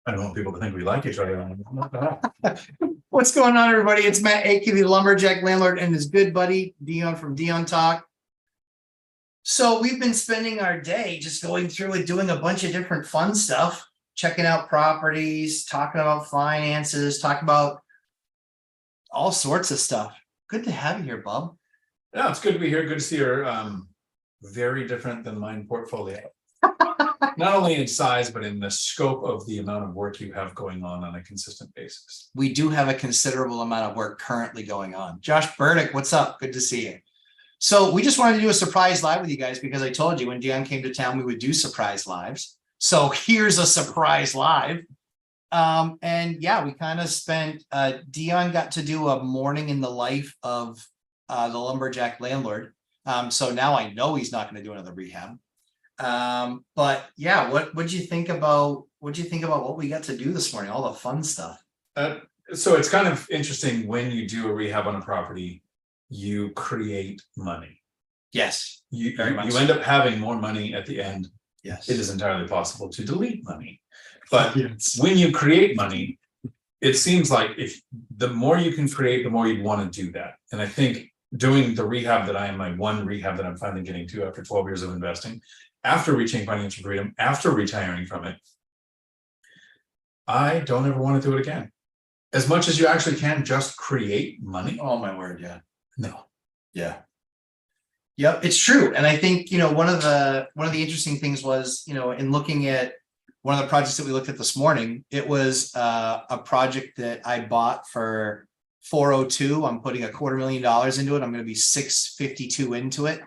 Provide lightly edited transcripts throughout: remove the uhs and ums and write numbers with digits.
I don't want people to think we like each other. What's going on, everybody? It's Matt Akey, the lumberjack landlord, and his good buddy Dion from Dion Talk. So we've been spending our day just going through and doing a bunch of different fun stuff, checking out properties, talking about finances, talking about all sorts of stuff. Good to have you here, Bob. Yeah, it's good to be here. Good to see your very different than mine portfolio. Not only in size, but in the scope of the amount of work you have going on a consistent basis. We do have a considerable amount of work currently going on. Josh Burdick, what's up? Good to see you. So we just wanted to do a surprise live with you guys because I told you when Dion came to town, we would do surprise lives. So here's a surprise live. And yeah, we kind of spent, Dion got to do a morning in the life of the lumberjack landlord. So now I know he's not going to do another rehab. But yeah, what'd you think about what we got to do this morning? All the fun stuff. So it's kind of interesting when you do a rehab on a property, you create money. Yes. You end up having more money at the end. Yes. It is entirely possible to delete money. But yes, when you create money, it seems like if the more you can create, the more you'd want to do that. And I think doing the rehab that I am, my one rehab that I'm finally getting to after 12 years of investing, after reaching financial freedom, after retiring from it, I don't ever want to do it again. As much as you actually can just create money. oh my word, yeah. No. Yeah. Yep, it's true. And I think, one of the interesting things was, in looking at one of the projects that we looked at this morning, it was a project that I bought for 402. I'm putting $250,000 into it. I'm going to be 652 into it.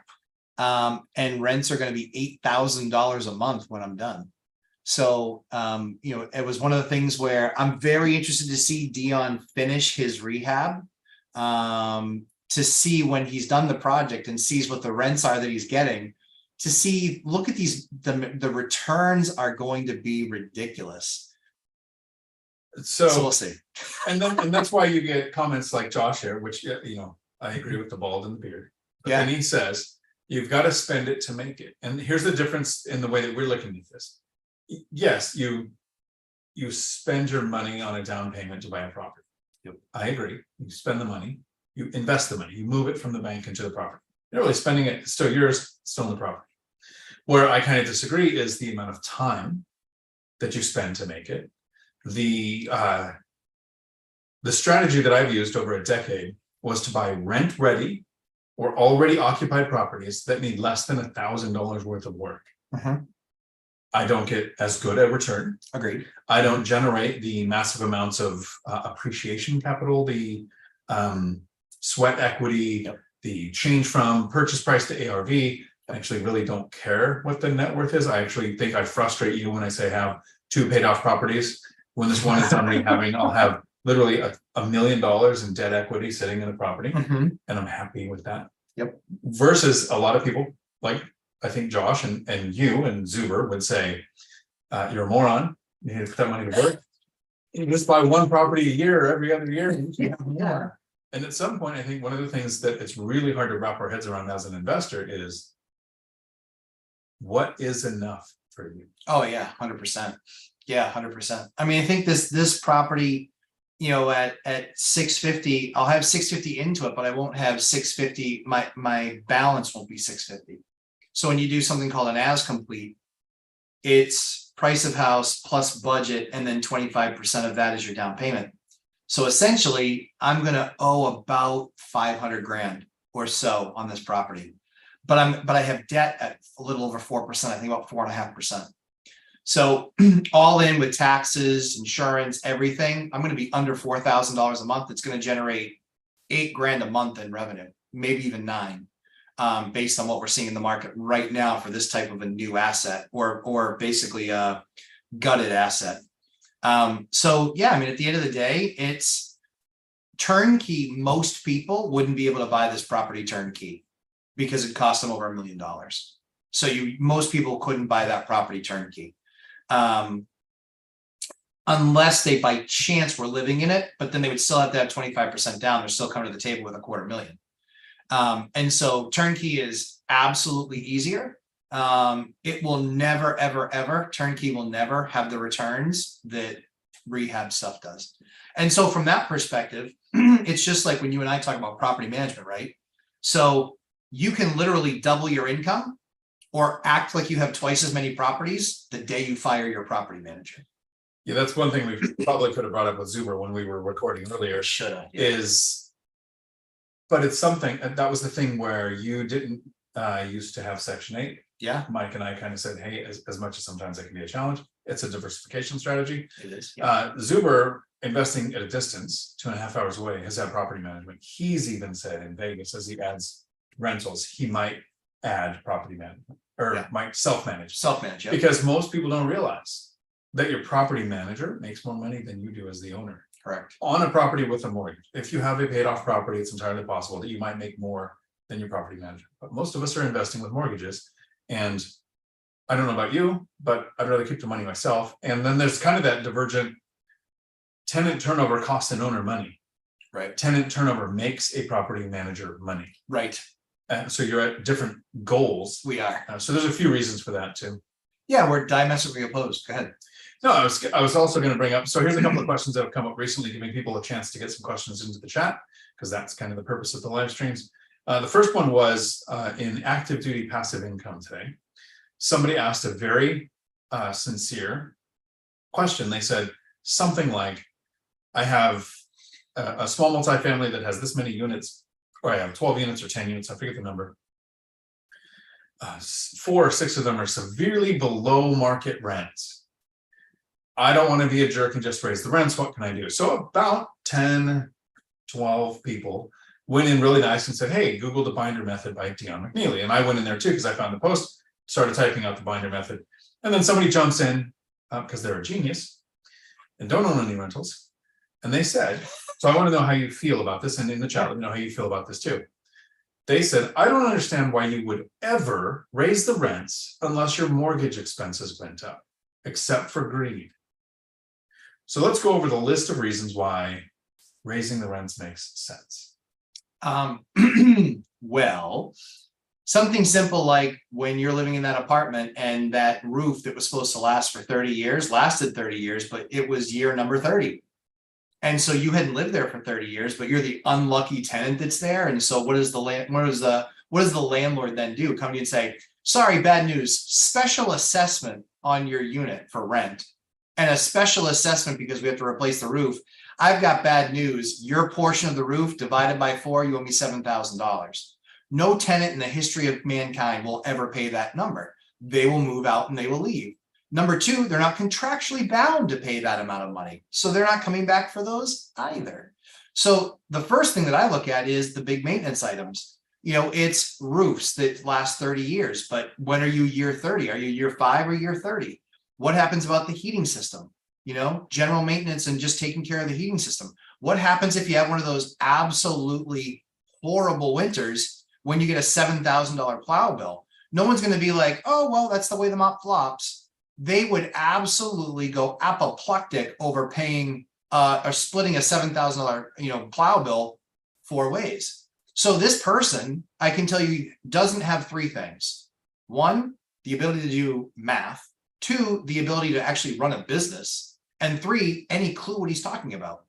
And rents are going to be $8,000 a month when I'm done. So, it was one of the things where I'm very interested to see Dion finish his rehab, to see when he's done the project and sees what the rents are that he's getting, to see, look at these, the returns are going to be ridiculous. So we'll see. And that's why you get comments like Josh here, which, I agree with the bald and the beard. But then he says, you've got to spend it to make it. And here's the difference in the way that we're looking at this. Yes, you spend your money on a down payment to buy a property. Yep. I agree. You spend the money, you invest the money, you move it from the bank into the property. You're not really spending it, it's still yours, still in the property. Where I kind of disagree is the amount of time that you spend to make it. The strategy that I've used over a decade was to buy rent ready or already occupied properties that need less than $1,000 worth of work. I don't get as good a return. Agreed. I don't generate the massive amounts of appreciation capital, the sweat equity, the change from purchase price to ARV. I actually really don't care what the net worth is. I actually think I frustrate you when I say I have 2 paid off properties. When this one is done rehabbing, I'll have literally $1 million in debt equity sitting in the property, and I'm happy with that. Yep. Versus a lot of people, like I think Josh and you and Zuber would say, you're a moron. You need to put that money to work. You just buy one property a year or every other year. Yeah. And at some point, I think one of the things that it's really hard to wrap our heads around as an investor is, what is enough for you? Oh yeah, 100%. Yeah, 100%. I mean, I think this property, at 650, I'll have 650 into it, but I won't have 650. My balance won't be 650. So when you do something called an as complete, it's price of house plus budget, and then 25% of that is your down payment. So essentially, I'm going to owe about 500 grand or so on this property, but I have debt at a little over 4%. I think about 4.5%. So all in with taxes, insurance, everything, I'm going to be under $4,000 a month. It's going to generate 8 grand a month in revenue, maybe even 9. Based on what we're seeing in the market right now for this type of a new asset or basically a gutted asset. So yeah, I mean, at the end of the day, it's turnkey. Most people wouldn't be able to buy this property turnkey because it cost them over $1 million. So most people couldn't buy that property turnkey. Unless they by chance were living in it, but then they would still have to have 25% down. They're still coming to the table with $250,000. And so turnkey is absolutely easier. It will never, ever, ever, turnkey will never have the returns that rehab stuff does. And so from that perspective, it's just like when you and I talk about property management, right? So you can literally double your income or act like you have twice as many properties the day you fire your property manager. Yeah, that's one thing we probably could have brought up with Zuber when we were recording earlier. Should have. Is, but it's something, and that was the thing where you didn't used to have Section 8. Yeah, Mike and I kind of said, hey, as much as sometimes it can be a challenge, it's a diversification strategy. it is. Yeah. Zuber, investing at a distance, 2.5 hours away, has had property management. He's even said in Vegas, as he adds rentals, he might add property management or Yeah. might self-manage. Self-manage. Yeah. Because most people don't realize that your property manager makes more money than you do as the owner. Correct. On a property with a mortgage. If you have a paid off property, it's entirely possible that you might make more than your property manager. But most of us are investing with mortgages. And I don't know about you, but I'd rather keep the money myself. And then there's kind of that divergent tenant turnover costs an owner money. Right. Tenant turnover makes a property manager money. Right. So you're at different goals. We are. So there's a few reasons for that too. Yeah, we're diametrically opposed. Go ahead. No, I was also going to bring up, so here's a couple of questions that have come up recently, giving people a chance to get some questions into the chat, because that's kind of the purpose of the live streams. The first one was in active duty passive income today. Somebody asked a very sincere question. They said something like, I have a small multifamily that has this many units, or I have 12 units or 10 units, I forget the number. 4 or 6 of them are severely below market rents. I don't want to be a jerk and just raise the rents. What can I do? So about 10, 12 people went in really nice and said, hey, Google the binder method by Dion McNeely. And I went in there too, because I found the post, started typing out the binder method. And then somebody jumps in because they're a genius and don't own any rentals. And they said, so I want to know how you feel about this. And in the chat, let me know how you feel about this too. They said, I don't understand why you would ever raise the rents unless your mortgage expenses went up, except for greed. So let's go over the list of reasons why raising the rents makes sense. Well, something simple like when you're living in that apartment and that roof that was supposed to last for 30 years lasted 30 years, but it was year number 30. And so you hadn't lived there for 30 years, but you're the unlucky tenant that's there. And so what does the landlord then do? Come to you and say, sorry, bad news, special assessment on your unit for rent and a special assessment because we have to replace the roof. I've got bad news. Your portion of the roof divided by 4, you owe me $7,000. No tenant in the history of mankind will ever pay that number. They will move out and they will leave. Number 2, they're not contractually bound to pay that amount of money. So they're not coming back for those either. So the first thing that I look at is the big maintenance items. You know, it's roofs that last 30 years, but when are you year 30? Are you year 5 or year 30? What happens about the heating system? You know, general maintenance and just taking care of the heating system. What happens if you have one of those absolutely horrible winters when you get a $7,000 plow bill? No one's going to be like, oh, well, that's the way the mop flops. They would absolutely go apoplectic over paying or splitting a $7,000, plow bill 4 ways. So this person, I can tell you, doesn't have 3 things. 1, the ability to do math. 2, the ability to actually run a business. And 3, any clue what he's talking about.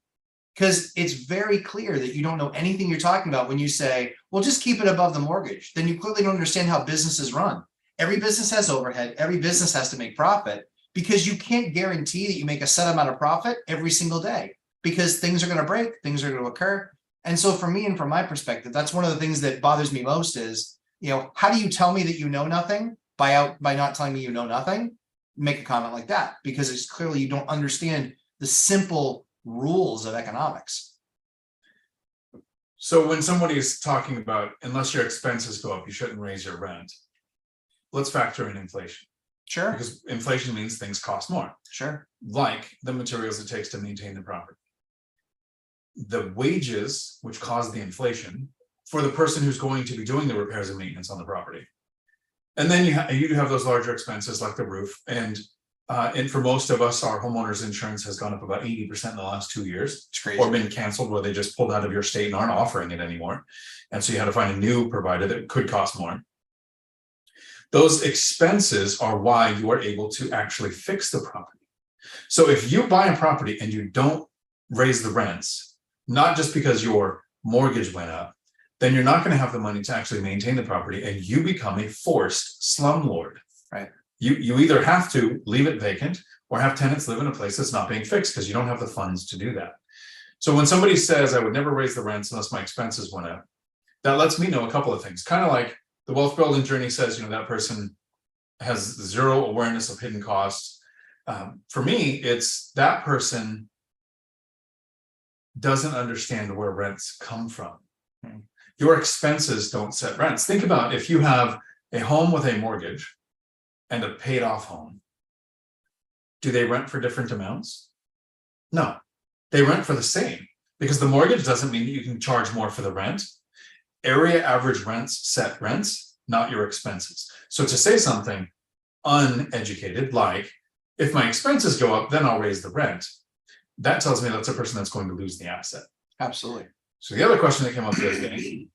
Because it's very clear that you don't know anything you're talking about when you say, well, just keep it above the mortgage. Then you clearly don't understand how businesses run. Every business has overhead. Every business has to make profit because you can't guarantee that you make a set amount of profit every single day because things are going to break, things are going to occur. And so for me and from my perspective, that's one of the things that bothers me most is, how do you tell me that you know nothing by not telling me you know nothing? Make a comment like that because it's clearly you don't understand the simple rules of economics. So when somebody is talking about, unless your expenses go up, you shouldn't raise your rent. Let's factor in inflation. Sure. Because inflation means things cost more. Sure. Like the materials it takes to maintain the property. The wages, which cause the inflation, for the person who's going to be doing the repairs and maintenance on the property. And then you do have those larger expenses like the roof. And for most of us, our homeowners insurance has gone up about 80% in the last 2 years. It's crazy. Or been canceled where they just pulled out of your state and aren't offering it anymore. And so you had to find a new provider that could cost more. Those expenses are why you are able to actually fix the property. So if you buy a property and you don't raise the rents, not just because your mortgage went up, then you're not going to have the money to actually maintain the property, and you become a forced slumlord. Right. You either have to leave it vacant or have tenants live in a place that's not being fixed because you don't have the funds to do that. So when somebody says, I would never raise the rents unless my expenses went up, that lets me know a couple of things. Kind of like the wealth building journey says, that person has zero awareness of hidden costs. For me, it's that person doesn't understand where rents come from. Your expenses don't set rents. Think about if you have a home with a mortgage and a paid off home. Do they rent for different amounts? No, they rent for the same, because the mortgage doesn't mean that you can charge more for the rent. Area average rents set rents, not your expenses. So to say something uneducated, like if my expenses go up, then I'll raise the rent, that tells me that's a person that's going to lose the asset. Absolutely. So the other question that came up the other day,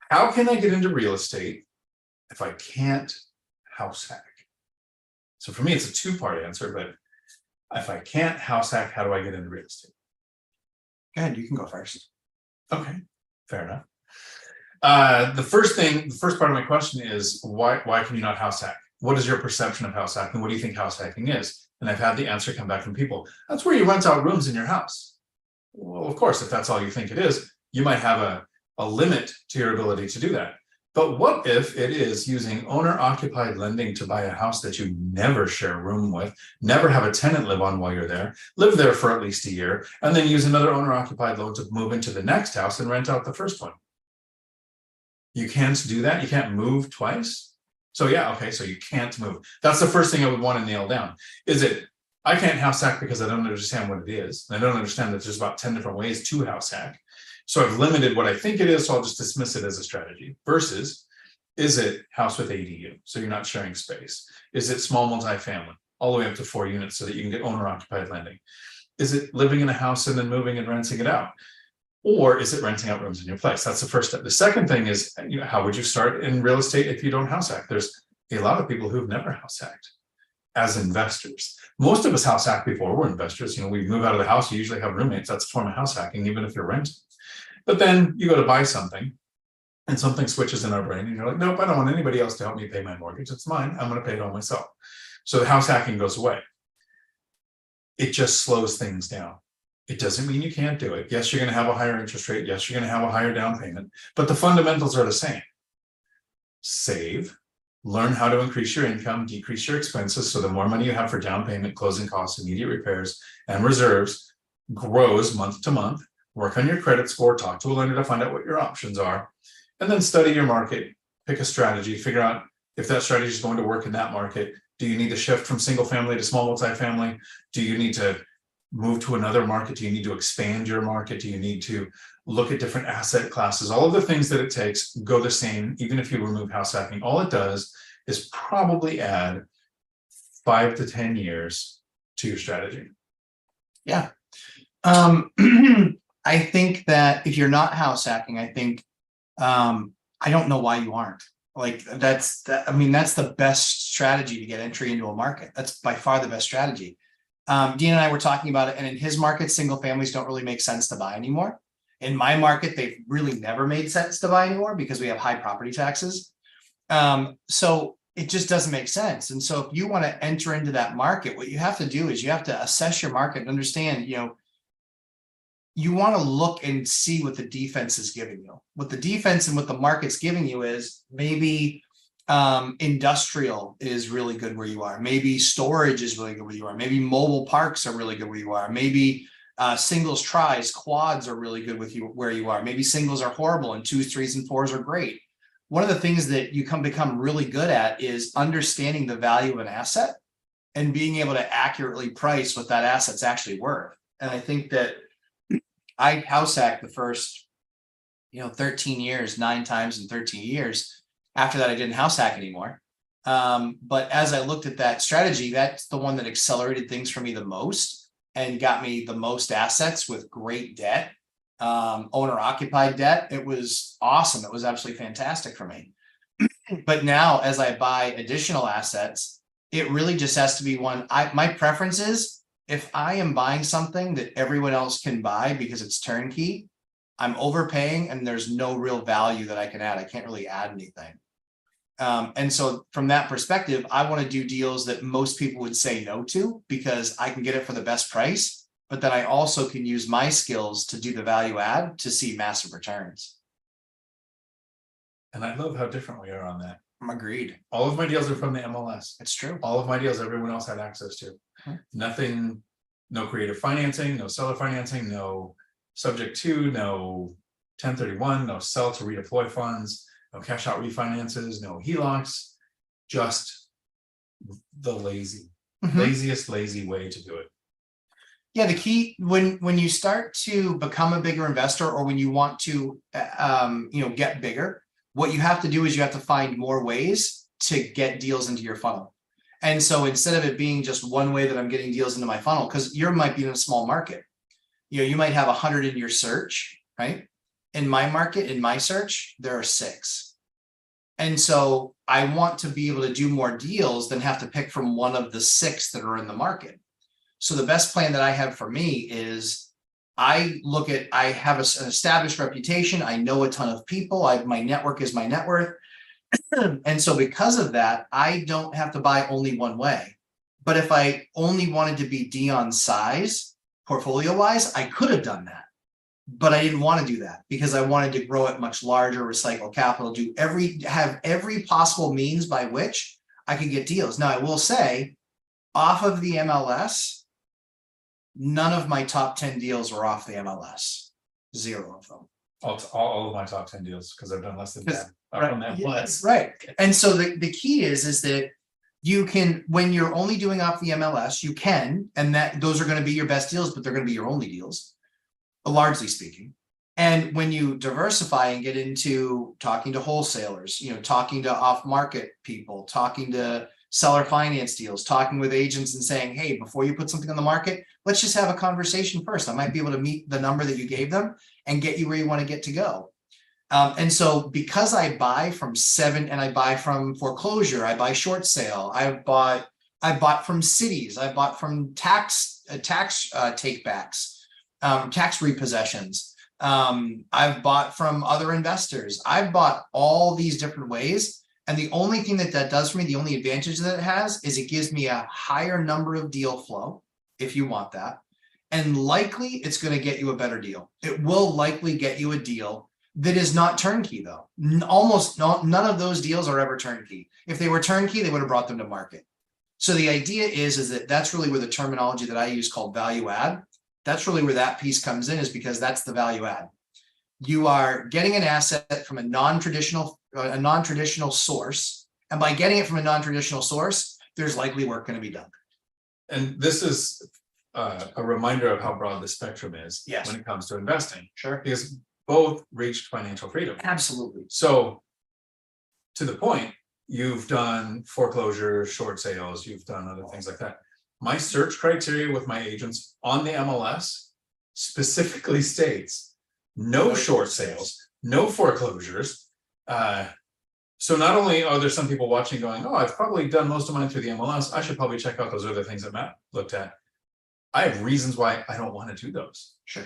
how can I get into real estate if I can't house hack? So for me, it's a two-part answer, but if I can't house hack, how do I get into real estate? Go ahead, you can go first. Okay, fair enough. The first part of my question is why can you not house hack? What is your perception of house hacking? What do you think house hacking is? And I've had the answer come back from people. That's where you rent out rooms in your house. Well, of course, if that's all you think it is, you might have a limit to your ability to do that. But what if it is using owner-occupied lending to buy a house that you never share a room with, never have a tenant live on while you're there, live there for at least a year, and then use another owner-occupied loan to move into the next house and rent out the first one? You can't do that? You can't move twice? So yeah, okay, so you can't move. That's the first thing I would want to nail down. Is it, I can't house hack because I don't understand what it is. I don't understand that there's about 10 different ways to house hack. So I've limited what I think it is, so I'll just dismiss it as a strategy. Versus, is it house with ADU, so you're not sharing space? Is it small multifamily, all the way up to 4 units so that you can get owner-occupied lending? Is it living in a house and then moving and renting it out? Or is it renting out rooms in your place? That's the first step. The second thing is, how would you start in real estate if you don't house hack? There's a lot of people who've never house hacked as investors. Most of us house hack before we're investors. We move out of the house, you usually have roommates. That's a form of house hacking, even if you're renting. But then you go to buy something and something switches in our brain and you're like, nope, I don't want anybody else to help me pay my mortgage. It's mine. I'm going to pay it all myself. So the house hacking goes away. It just slows things down. It doesn't mean you can't do it. Yes, you're going to have a higher interest rate. Yes, you're going to have a higher down payment, but the fundamentals are the same. Save, learn how to increase your income, decrease your expenses. So the more money you have for down payment, closing costs, immediate repairs, and reserves grows month to month. Work on your credit score, talk to a lender to find out what your options are, and then study your market, pick a strategy, figure out if that strategy is going to work in that market. Do you need to shift from single family to small multifamily? Do you need to move to another market? Do you need to expand your market? Do you need to look at different asset classes? All of the things that it takes go the same, even if you remove house hacking. All it does is probably add 5 to 10 years to your strategy. Yeah. I think that if you're not house hacking, I think, I don't know why you aren't. Like that's the best strategy to get entry into a market. That's by far the best strategy. Dean and I were talking about it, and in his market, single families don't really make sense to buy anymore. In my market, they've really never made sense to buy anymore because we have high property taxes. So it just doesn't make sense. And so if you want to enter into that market, what you have to do is you have to assess your market and understand, you want to look and see what the defense is giving you. What the defense and what the market's giving you is maybe industrial is really good where you are. Maybe storage is really good where you are. Maybe mobile parks are really good where you are. Maybe singles, tries, quads are really good with you where you are. Maybe singles are horrible and 2s, 3s, and 4s are great. One of the things that you become really good at is understanding the value of an asset and being able to accurately price what that asset's actually worth. And I think that I house hacked the first, 13 years, 9 times in 13 years. After that, I didn't house hack anymore. But as I looked at that strategy, that's the one that accelerated things for me the most and got me the most assets with great debt, owner occupied debt. It was awesome. It was absolutely fantastic for me. But now as I buy additional assets, It really just has to be one. My preference is if I am buying something that everyone else can buy because it's turnkey, I'm overpaying and there's no real value that I can add. I can't really add anything. And so from that perspective, I want to do deals that most people would say no to because I can get it for the best price, but then I also can use my skills to do the value add to see massive returns. And I love how different we are on that. I'm agreed. All of my deals are from the MLS. It's true. All of my deals, everyone else had access to. Nothing, no creative financing, no seller financing, no subject to, no 1031, no sell to redeploy funds, no cash out refinances, no HELOCs, just the laziest lazy way to do it. Yeah, the key when you start to become a bigger investor or when you want to get bigger, what you have to do is you have to find more ways to get deals into your funnel. And so instead of it being just one way that I'm getting deals into my funnel, because you might be in a small market, you might have 100 in your search, right? In my market, in my search, there are 6. And so I want to be able to do more deals than have to pick from one of the 6 that are in the market. So the best plan that I have for me is I have an established reputation. I know a ton of people. My network is my net worth. And so because of that, I don't have to buy only one way. But if I only wanted to be Dion size, portfolio wise, I could have done that. But I didn't want to do that because I wanted to grow it much larger, recycle capital, have every possible means by which I could get deals. Now I will say, off of the MLS, none of my top 10 deals were off the MLS. 0 of them. All of my top 10 deals, because I've done less than 10. Right. Right. And so the key is that you can, when you're only doing off the MLS, you can, and that those are going to be your best deals, but they're going to be your only deals, largely speaking. And when you diversify and get into talking to wholesalers, talking to off-market people, talking to seller finance deals, talking with agents and saying, hey, before you put something on the market, let's just have a conversation first. I might be able to meet the number that you gave them and get you where you want to get to go. And so because I buy from 7 and I buy from foreclosure, I buy short sale, I bought from cities, I bought from tax takebacks, tax repossessions. I've bought from other investors. I've bought all these different ways. And the only thing that does for me, the only advantage that it has is it gives me a higher number of deal flow, if you want that. And likely it's going to get you a better deal. It will likely get you a deal that is not turnkey though. None of those deals are ever turnkey. If they were turnkey, they would have brought them to market. So the idea is that that's really where the terminology that I use called value add, that's really where that piece comes in, is because that's the value add. You are getting an asset from a non-traditional source. And by getting it from a non-traditional source, there's likely work going to be done. And this is a reminder of how broad the spectrum is Yes. when it comes to investing. Sure. Because both reached financial freedom. Absolutely. So to the point, you've done foreclosure, short sales, you've done other things like that. My search criteria with my agents on the MLS specifically states no short sales, no foreclosures. So not only are there some people watching going, oh, I've probably done most of mine through the MLS, I should probably check out those other things that Matt looked at. I have reasons why I don't want to do those. Sure.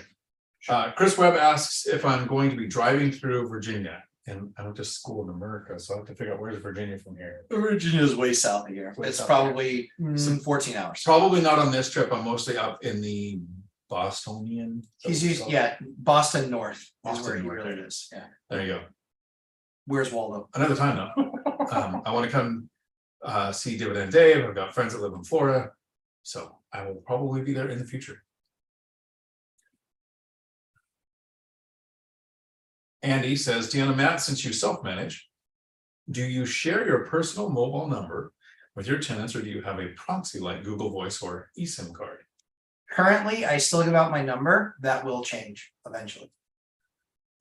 Chris Webb asks if I'm going to be driving through Virginia, and I went to school in America, so I have to figure out where's Virginia from here. Virginia's way south of here. It's probably some 14 hours. Probably not on this trip. I'm mostly up in the Bostonian. Boston North is Boston where he North. really is. Yeah. There you go. Where's Waldo? Another time though. I want to come see Dividend Dave. I've got friends that live in Florida, so I will probably be there in the future. Andy says, Deanna, Matt, since you self-manage, do you share your personal mobile number with your tenants, or do you have a proxy like Google Voice or eSIM card? Currently, I still give out my number. That will change eventually.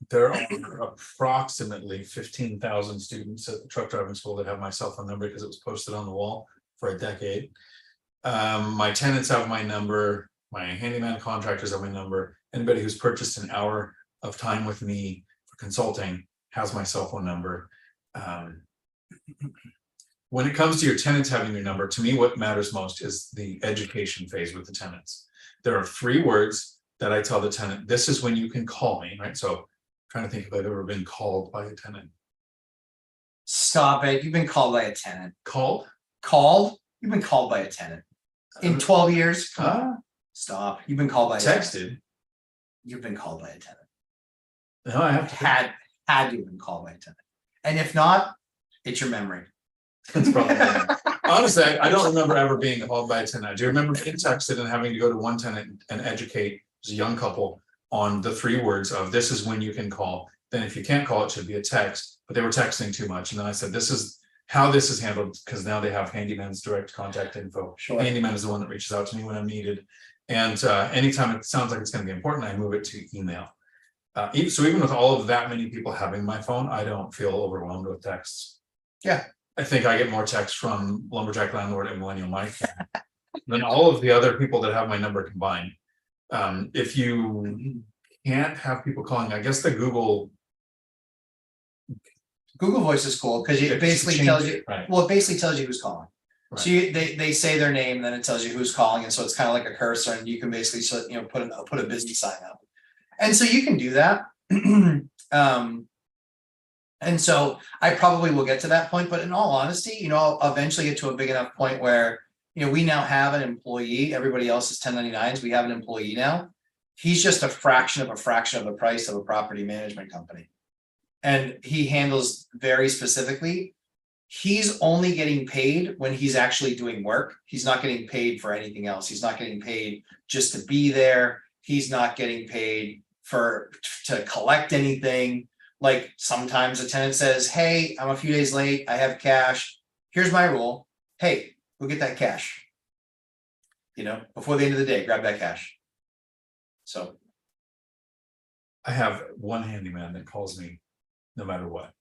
There are approximately 15,000 students at the truck driving school that have my cell phone number because it was posted on the wall for a decade. My tenants have my number. My handyman contractors have my number. Anybody who's purchased an hour of time with me for consulting has my cell phone number. when it comes to your tenants having your number, to me, what matters most is the education phase with the tenants. There are 3 words that I tell the tenant, this is when you can call me, right? So trying to think if I've ever been called by a tenant. Stop it. You've been called by a tenant. Called? Called? You've been called by a tenant. In 12 years? Come on. Ah, Stop. You've been called by a tenant. texted. You've been called by a tenant. No, I have to. Had you been called by a tenant. And if not, it's your memory. It's probably honestly, I don't remember ever being called by a tenant. I do remember being texted and having to go to one tenant and educate, it was a young couple, on the 3 words of this is when you can call. Then if you can't call, it should be a text, but they were texting too much. And then I said, this is how this is handled, because now they have Handyman's direct contact info. Sure. Handyman is the one that reaches out to me when I'm needed. And anytime it sounds like it's going to be important, I move it to email. So even with all of that many people having my phone, I don't feel overwhelmed with texts. Yeah. I think I get more texts from Lumberjack Landlord and Millennial Mike than all of the other people that have my number combined. If you can't have people calling, I guess the Google Voice is cool because it basically change tells it, you, right. well, it basically tells you who's calling. Right. So they say their name, then it tells you who's calling, and so it's kind of like a cursor, and you can basically put a business sign up, and so you can do that. And so I probably will get to that point, but in all honesty, I'll eventually get to a big enough point where we now have an employee. Everybody else is 1099s. We have an employee now. He's just a fraction of the price of a property management company, and he handles very specifically. He's only getting paid when he's actually doing work. He's not getting paid for anything else. He's not getting paid just to be there. He's not getting paid to collect anything. Like sometimes a tenant says, hey, I'm a few days late. I have cash. Here's my rule. Hey, go get that cash. Before the end of the day, grab that cash. So I have one handyman that calls me no matter what.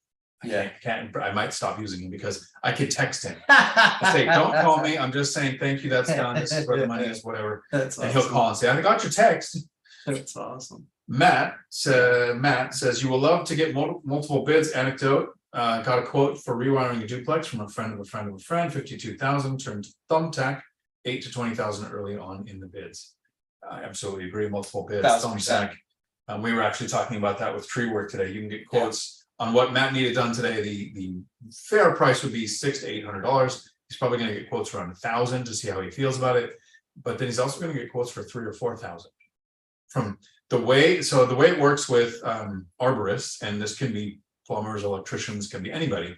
Yeah. I might stop using him because I could text him. I say, don't call me. I'm just saying, thank you. That's done. This is where the money is, whatever. That's and he'll call and say, I got your text. That's awesome. Matt says, you will love to get multiple bids. Anecdote, got a quote for rewiring a duplex from a friend of a friend of a friend, 52,000, turned to Thumbtack, 8 to 20,000 early on in the bids. I absolutely agree. Multiple bids. 1000%. Thumbtack. We were actually talking about that with tree work today. You can get quotes on what Matt needed done today. The fair price would be $600 to $800. He's probably going to get quotes around 1,000 to see how he feels about it. But then he's also going to get quotes for 3,000 or 4,000. From the way it works with arborists, and this can be plumbers, electricians, can be anybody.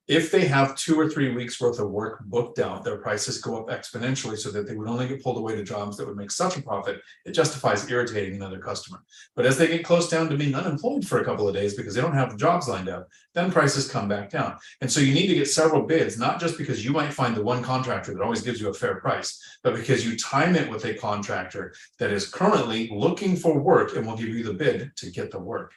If they have 2 or 3 weeks worth of work booked out, their prices go up exponentially so that they would only get pulled away to jobs that would make such a profit, it justifies irritating another customer. But as they get close down to being unemployed for a couple of days because they don't have the jobs lined up, then prices come back down. And so you need to get several bids, not just because you might find the one contractor that always gives you a fair price, but because you time it with a contractor that is currently looking for work and will give you the bid to get the work.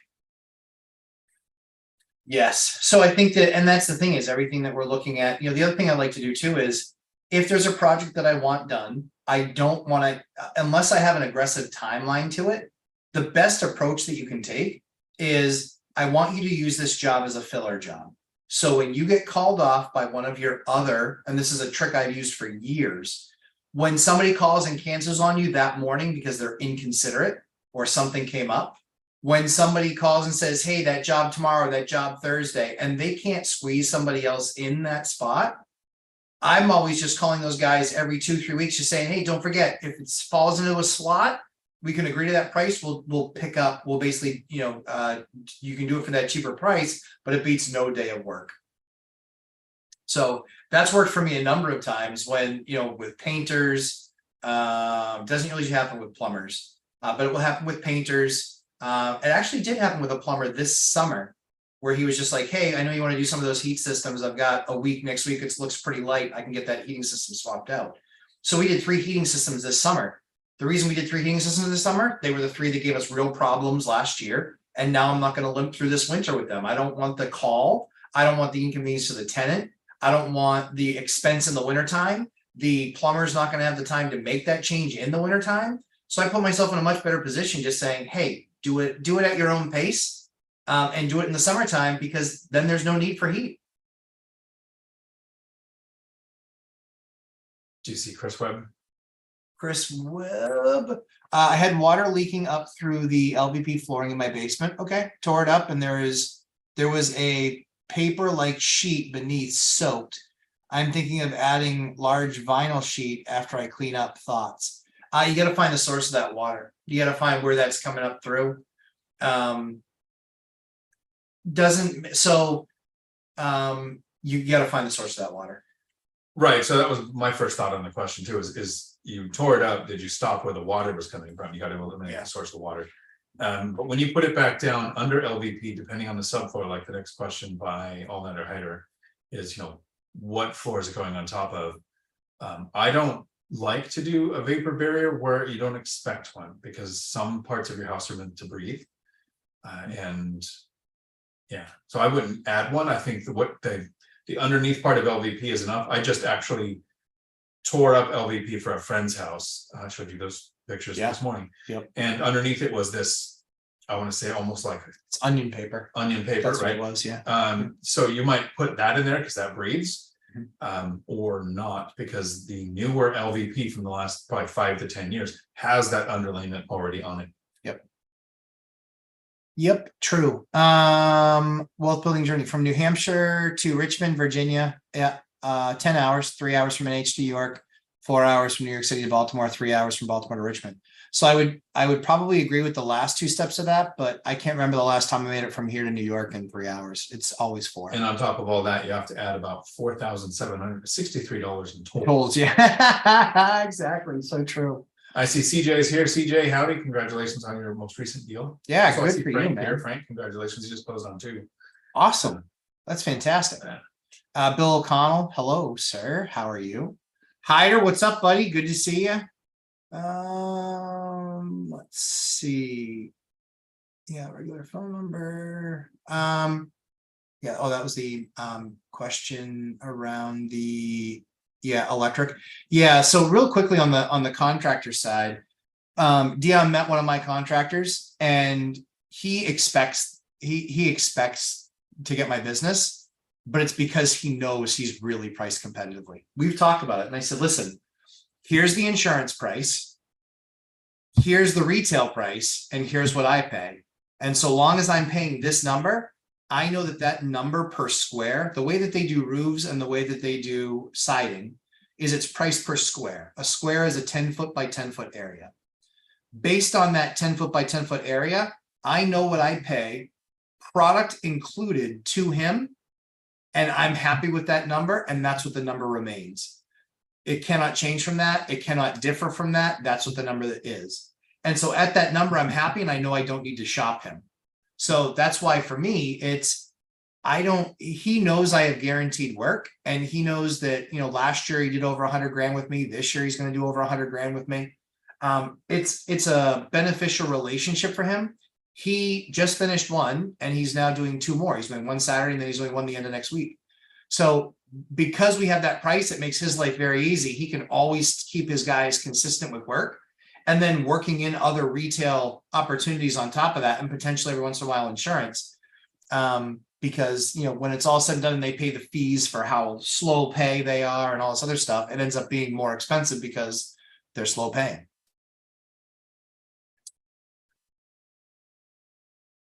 Yes. So I think that, and that's the thing, is everything that we're looking at, the other thing I like to do too is if there's a project that I want done, I don't want to, unless I have an aggressive timeline to it, the best approach that you can take is I want you to use this job as a filler job. So when you get called off by one of your other, and this is a trick I've used for years, when somebody calls and cancels on you that morning because they're inconsiderate or something came up, when somebody calls and says, hey, that job tomorrow, that job Thursday, and they can't squeeze somebody else in that spot, I'm always just calling those guys every 2-3 weeks, just saying, hey, don't forget, if it falls into a slot, we can agree to that price. We'll pick up, we'll basically, you can do it for that cheaper price, but it beats no day of work. So that's worked for me a number of times when, with painters, doesn't usually happen with plumbers, but it will happen with painters. It actually did happen with a plumber this summer where he was just like, hey, I know you want to do some of those heat systems. I've got a week next week. It looks pretty light. I can get that heating system swapped out. So we did 3 heating systems this summer. The reason we did 3 heating systems this summer, they were the 3 that gave us real problems last year. And now I'm not going to limp through this winter with them. I don't want the call. I don't want the inconvenience to the tenant. I don't want the expense in the wintertime. The plumber's not going to have the time to make that change in the wintertime. So I put myself in a much better position just saying, hey, do it at your own pace, and do it in the summertime because then there's no need for heat. Do you see Chris Webb? Chris Webb, I had water leaking up through the LVP flooring in my basement. Okay, tore it up, and there was a paper-like sheet beneath soaked. I'm thinking of adding large vinyl sheet after I clean up. Thoughts? You got to find the source of that water. You got to find where that's coming up through. Doesn't so. You got to find the source of that water. Right. So that was my first thought on the question too. Is you tore it up? Did you stop where the water was coming from? You got to eliminate the source of water. But when you put it back down under LVP, depending on the subfloor, like the next question by Allnighter Heider is, what floor is it going on top of? I don't like to do a vapor barrier where you don't expect one, because some parts of your house are meant to breathe. And yeah, so I wouldn't add one. I think the underneath part of LVP is enough. I just actually tore up LVP for a friend's house. I showed you those pictures this morning. Yep. And underneath it was this, I want to say almost like It's onion paper. right? That's what it was, yeah. So you might put that in there because that breathes, or not, because the newer LVP from the last probably 5 to 10 years has that underlayment already on it. Yep, true. Wealth building journey from New Hampshire to Richmond, Virginia. Yeah, 10 hours, 3 hours from NH to York, 4 hours from New York City to Baltimore, 3 hours from Baltimore to Richmond. So I would probably agree with the last two steps of that, but I can't remember the last time I made it from here to New York in 3 hours. It's always 4. And on top of all that, you have to add about $4,763 in tolls. Tolls, yeah, exactly. So true. I see CJ is here. CJ, howdy! Congratulations on your most recent deal. Yeah, Also, I good see for you, Frank man. here. Frank, congratulations! You just closed on 2. Awesome. That's fantastic. Yeah. Bill O'Connell, hello, sir. How are you? Hyder, what's up, buddy? Good to see you. Let's see. Yeah, regular phone number. Yeah, oh, that was the question around the electric. Yeah, so real quickly on the contractor side, Dion met one of my contractors, and he expects to get my business, but it's because he knows he's really priced competitively. We've talked about it, and I said, listen, here's the insurance price, here's the retail price, and here's what I pay. And so long as I'm paying this number, I know that number per square, the way that they do roofs and the way that they do siding, is it's priced per square. A square is a 10-foot by 10-foot area. Based on that 10-foot by 10-foot area, I know what I pay, product included, to him, and I'm happy with that number, and that's what the number remains. It cannot change from that. It cannot differ from that. That's what the number that is. And so at that number, I'm happy, and I know I don't need to shop him. So that's why for me, he knows I have guaranteed work, and he knows that, last year he did over 100 grand with me. This year he's going to do over 100 grand with me. It's a beneficial relationship for him. He just finished one, and he's now doing 2 more. He's doing one Saturday, and then he's doing one the end of next week. So because we have that price, it makes his life very easy. He can always keep his guys consistent with work, and then working in other retail opportunities on top of that, and potentially every once in a while insurance. Because, when it's all said and done and they pay the fees for how slow pay they are and all this other stuff, it ends up being more expensive because they're slow paying.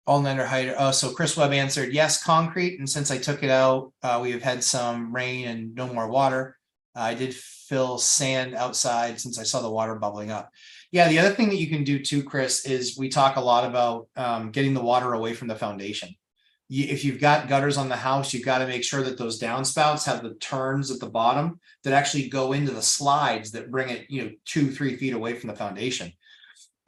Allnighter Heider. So Chris Webb answered yes, concrete. And since I took it out, we have had some rain and no more water. I did fill sand outside since I saw the water bubbling up. Yeah, the other thing that you can do too, Chris, is we talk a lot about getting the water away from the foundation. If you've got gutters on the house, you've got to make sure that those downspouts have the turns at the bottom that actually go into the slides that bring it, 2-3 feet away from the foundation.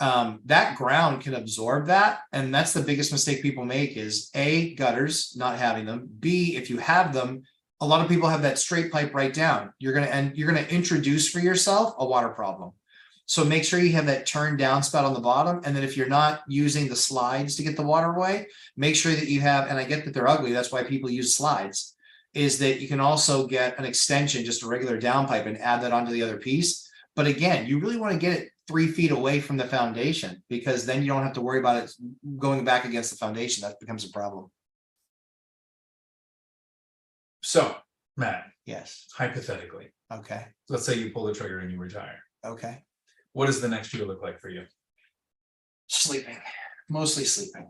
That ground can absorb that. And that's the biggest mistake people make is A, gutters, not having them. B, if you have them, a lot of people have that straight pipe right down. You're going to introduce for yourself a water problem. So make sure you have that turn downspout on the bottom. And then if you're not using the slides to get the water away, make sure that you have, and I get that they're ugly, that's why people use slides, is that you can also get an extension, just a regular downpipe, and add that onto the other piece. But again, you really want to get it 3 feet away from the foundation, because then you don't have to worry about it going back against the foundation. That becomes a problem. So, Matt, Yes. hypothetically, Okay, Let's say you pull the trigger and you retire. okay. What does the next year look like for you? Sleeping, mostly sleeping.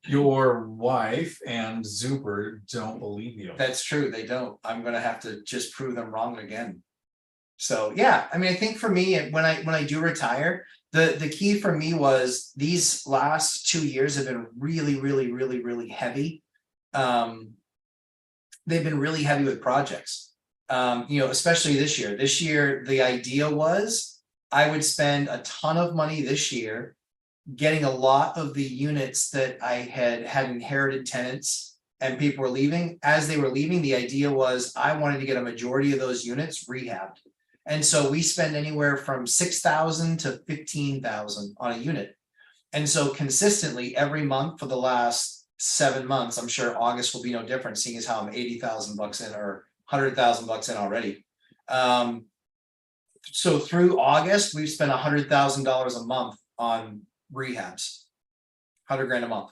Your wife and Zuber don't believe you. That's true, they don't. I'm gonna have to just prove them wrong again. So, yeah, I mean, I think for me, when I do retire, the key for me was these last 2 years have been really heavy. They've been really heavy with projects. Especially this year. This year, the idea was I would spend a ton of money this year getting a lot of the units that I had inherited tenants and people were leaving. As they were leaving, the idea was I wanted to get a majority of those units rehabbed. And so we spend anywhere from 6,000 to 15,000 on a unit. And so consistently every month for the last 7 months, I'm sure August will be no different, seeing as how I'm 80,000 bucks in or 100,000 bucks in already. So through August, we've spent $100,000 a month on rehabs, 100 grand a month.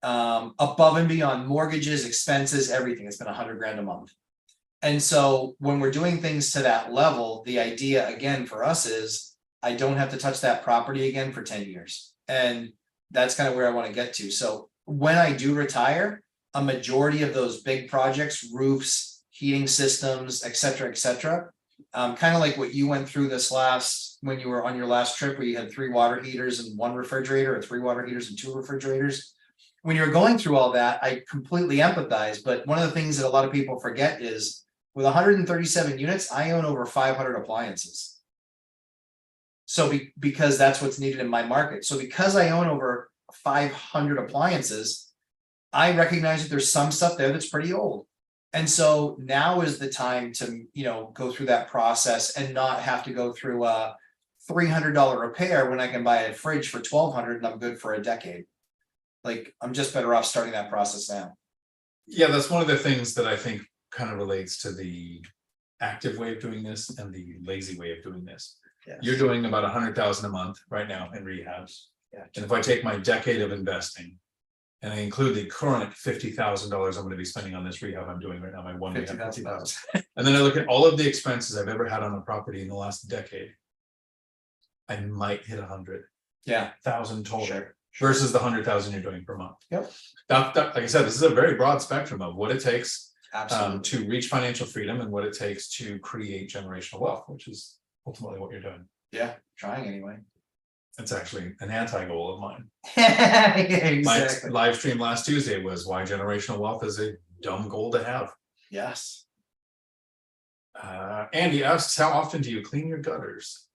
Above and beyond mortgages, expenses, everything. It's been 100 grand a month. And so when we're doing things to that level, the idea again for us is I don't have to touch that property again for 10 years. And that's kind of where I want to get to. So when I do retire, a majority of those big projects, roofs, heating systems, et cetera, kind of like what you went through when you were on your last trip where you had 3 water heaters and 1 refrigerator, or 3 water heaters and 2 refrigerators. When you're going through all that, I completely empathize. But one of the things that a lot of people forget is with 137 units, I own over 500 appliances. So because that's what's needed in my market. So because I own over 500 appliances, I recognize that there's some stuff there that's pretty old. And so now is the time to, go through that process and not have to go through a $300 repair when I can buy a fridge for $1,200 and I'm good for a decade. Like, I'm just better off starting that process now. Yeah, that's one of the things that I think kind of relates to the active way of doing this and the lazy way of doing this. Yes. You're doing about 100,000 a month right now in rehabs. Yeah. And if I take my decade of investing and I include the current $50,000 I'm going to be spending on this rehab I'm doing right now, my one rehab, 50,000. And then I look at all of the expenses I've ever had on a property in the last decade, I might hit 100,000 total. Sure. Versus the 100,000 you're doing per month. Yep. That, like I said, this is a very broad spectrum of what it takes Absolutely. to reach financial freedom and what it takes to create generational wealth, which is ultimately what you're doing. Yeah, trying anyway. It's actually an anti-goal of mine. Exactly. My live stream last Tuesday was why generational wealth is a dumb goal to have. Yes. Andy asks, how often do you clean your gutters?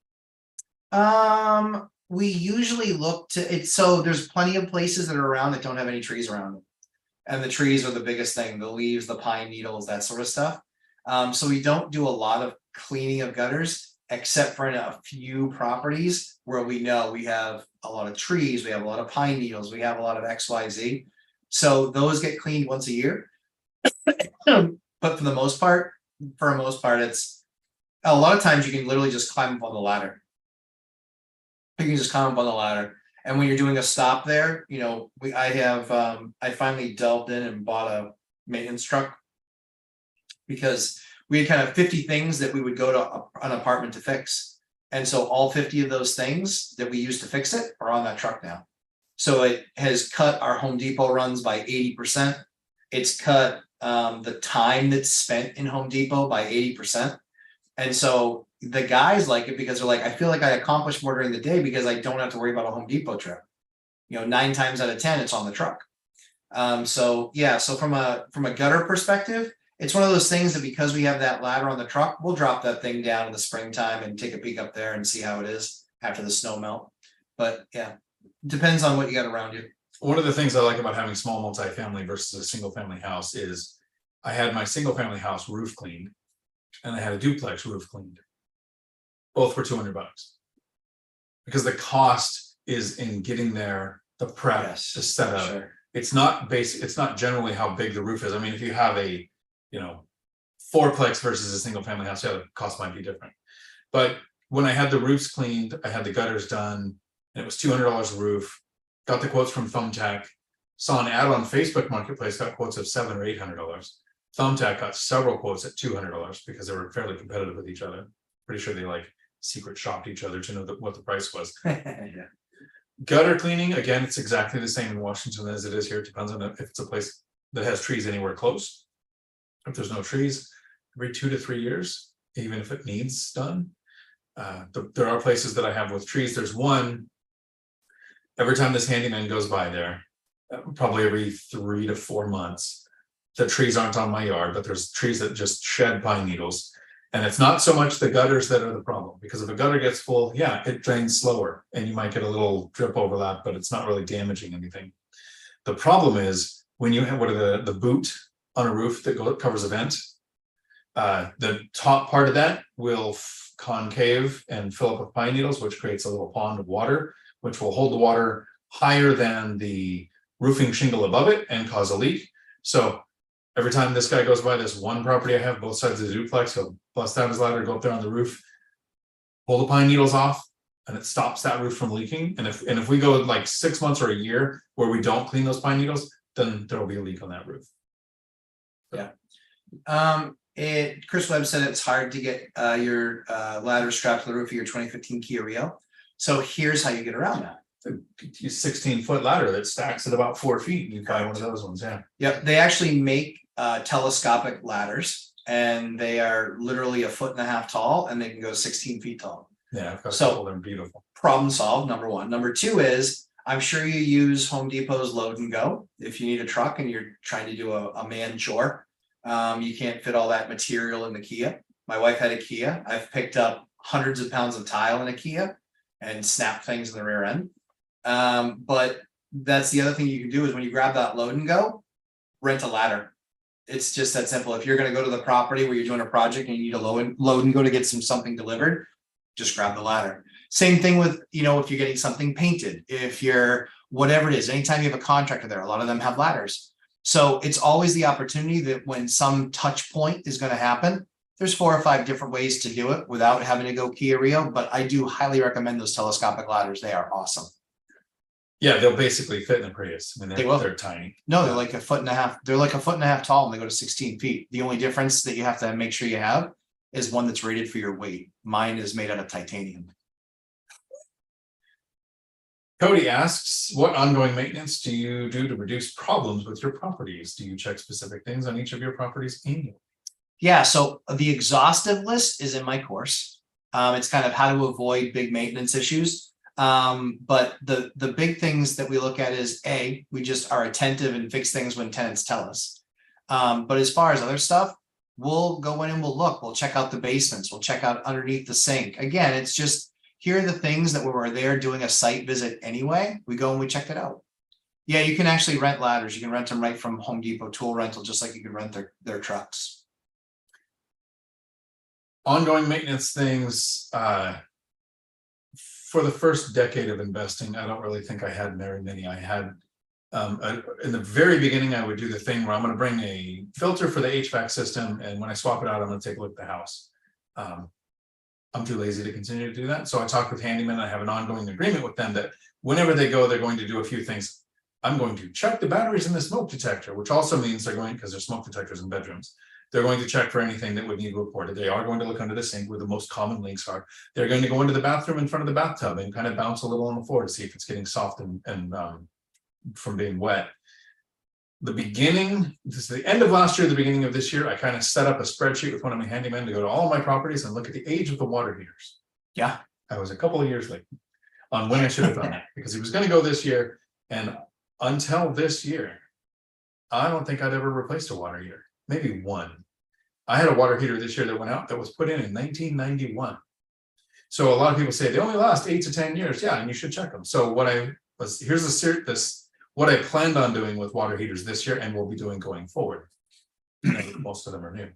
We usually look to it. So there's plenty of places that are around that don't have any trees around them. And the trees are the biggest thing, the leaves, the pine needles, that sort of stuff. So we don't do a lot of cleaning of gutters, except for in a few properties where we know we have a lot of trees, we have a lot of pine needles, we have a lot of XYZ. So those get cleaned once a year. But for a most part, it's a lot of times you can literally just climb up on the ladder. You can just climb up on the ladder. And when you're doing a stop there, I finally delved in and bought a maintenance truck because we had kind of 50 things that we would go to an apartment to fix. And so all 50 of those things that we used to fix it are on that truck now. So it has cut our Home Depot runs by 80%. It's cut the time that's spent in Home Depot by 80%. And so the guys like it because they're like, I feel like I accomplished more during the day because I don't have to worry about a Home Depot trip. 9 times out of 10, it's on the truck. So from a gutter perspective, it's one of those things that because we have that ladder on the truck, we'll drop that thing down in the springtime and take a peek up there and see how it is after the snow melt. But yeah, depends on what you got around you. One of the things I like about having small multifamily versus a single family house is I had my single family house roof cleaned and I had a duplex roof cleaned. Both were $200 because the cost is in getting there, the prep, the setup. Sure. It's not basic. It's not generally how big the roof is. I mean, if you have a, fourplex versus a single family house, the cost might be different. But when I had the roofs cleaned, I had the gutters done, and it was $200 a roof. Got the quotes from Foam Tech. Saw an ad on Facebook Marketplace, got quotes of $700 or $800. Thumbtack got several quotes at $200 because they were fairly competitive with each other. Pretty sure they like secret shopped each other to know what the price was. Yeah. Gutter cleaning, again, it's exactly the same in Washington as it is here. It depends on if it's a place that has trees anywhere close. If there's no trees, every 2 to 3 years, even if it needs done. There are places that I have with trees. There's one, every time this handyman goes by there, probably every 3 to 4 months, the trees aren't on my yard, but there's trees that just shed pine needles. And it's not so much the gutters that are the problem, because if a gutter gets full, yeah, it drains slower and you might get a little drip overlap, but it's not really damaging anything. The problem is when you have the boot on a roof that covers a vent, the top part of that will concave and fill up with pine needles, which creates a little pond of water, which will hold the water higher than the roofing shingle above it and cause a leak. So every time this guy goes by this one property I have, both sides of the duplex, he'll bust down his ladder, go up there on the roof, pull the pine needles off, and it stops that roof from leaking. And if we go like 6 months or a year where we don't clean those pine needles, then there will be a leak on that roof. Yeah. Chris Webb said it's hard to get your ladder strapped to the roof of your 2015 Kia Rio. So here's how you get around that. A 16-foot ladder that stacks at about 4 feet. You buy one of those ones, yeah. Yep, they actually make telescopic ladders, and they are literally 1.5 feet tall, and they can go 16 feet tall. Yeah, I've got So- a couple. They're beautiful. Problem solved, number one. Number two is, I'm sure you use Home Depot's Load and Go. If you need a truck and you're trying to do a man chore, you can't fit all that material in the Kia. My wife had a Kia. I've picked up hundreds of pounds of tile in a Kia and snapped things in the rear end. But that's the other thing you can do is when you grab that Load and Go, rent a ladder. It's just that simple. If you're going to go to the property where you're doing a project and you need a load and go to get something delivered, just grab the ladder. Same thing with, if you're getting something painted, if you're whatever it is, anytime you have a contractor there, a lot of them have ladders. So it's always the opportunity that when some touch point is going to happen, there's 4 or 5 different ways to do it without having to go Kia Rio, but I do highly recommend those telescopic ladders. They are awesome. Yeah, they'll basically fit in a Prius. I mean, They will. they're tiny. No, they're like 1.5 feet. They're like 1.5 feet tall and they go to 16 feet. The only difference that you have to make sure you have is one that's rated for your weight. Mine is made out of titanium. Cody asks, what ongoing maintenance do you do to reduce problems with your properties? Do you check specific things on each of your properties annually? Yeah, so the exhaustive list is in my course. It's kind of how to avoid big maintenance issues. But the big things that we look at is we just are attentive and fix things when tenants tell us. But as far as other stuff, we'll go in and we'll check out the basements, we'll check out underneath the sink. Again, it's just, here are the things that when we're there doing a site visit anyway, we go and we check it out. Yeah, you can actually rent ladders. You can rent them right from Home Depot tool rental, just like you can rent their trucks. Ongoing maintenance things, for the first decade of investing, I don't really think I had very many. I had, in the very beginning, I would do the thing where I'm going to bring a filter for the HVAC system, and when I swap it out, I'm going to take a look at the house. I'm too lazy to continue to do that. So I talk with handymen. I have an ongoing agreement with them that whenever they go, they're going to do a few things. I'm going to check the batteries in the smoke detector, which also means they're going, because there's smoke detectors in bedrooms, they're going to check for anything that would need reported. They are going to look under the sink where the most common leaks are. They're going to go into the bathroom in front of the bathtub and kind of bounce a little on the floor to see if it's getting soft and from being wet. This is the end of last year, the beginning of this year, I kind of set up a spreadsheet with one of my handymen to go to all of my properties and look at the age of the water heaters. Yeah. I was a couple of years late on when I should have done that, because he was going to go this year. And until this year, I don't think I'd ever replaced a water heater. Maybe one. I had a water heater this year that went out that was put in 1991. So a lot of people say they only last 8 to 10 years. Yeah, and you should check them. So what I planned on doing with water heaters this year and will be doing going forward. Most of them are new.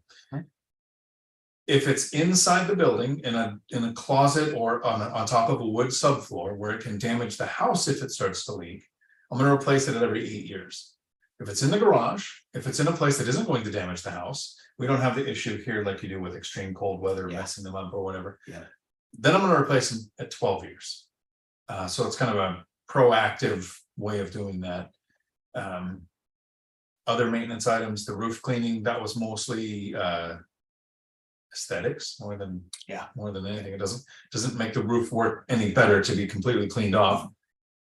If it's inside the building in a closet or on top of a wood subfloor where it can damage the house if it starts to leak, I'm going to replace it at every 8 years. If it's in the garage, if it's in a place that isn't going to damage the house, we don't have the issue here like you do with extreme cold weather, messing them up or whatever. Yeah. Then I'm going to replace them at 12 years. So it's kind of a proactive way of doing that. other maintenance items, the roof cleaning, that was mostly aesthetics more than anything. It doesn't make the roof work any better to be completely cleaned off.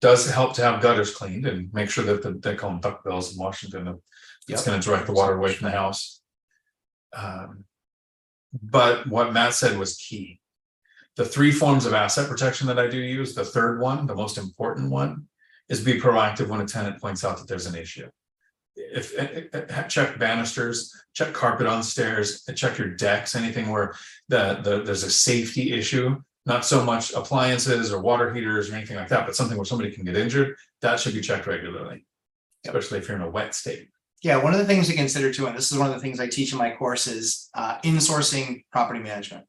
Does help to have gutters cleaned and make sure that they call them duckbills in Washington. It's going to direct the water away from the house. But what Matt said was key. The 3 forms of asset protection that I do use, the third one, the most important one, is be proactive when a tenant points out that there's an issue. If check banisters, check carpet on stairs, check your decks, anything where there's a safety issue, not so much appliances or water heaters or anything like that, but something where somebody can get injured, that should be checked regularly, especially if you're in a wet state. Yeah, one of the things to consider too, and this is one of the things I teach in my course, is insourcing property management.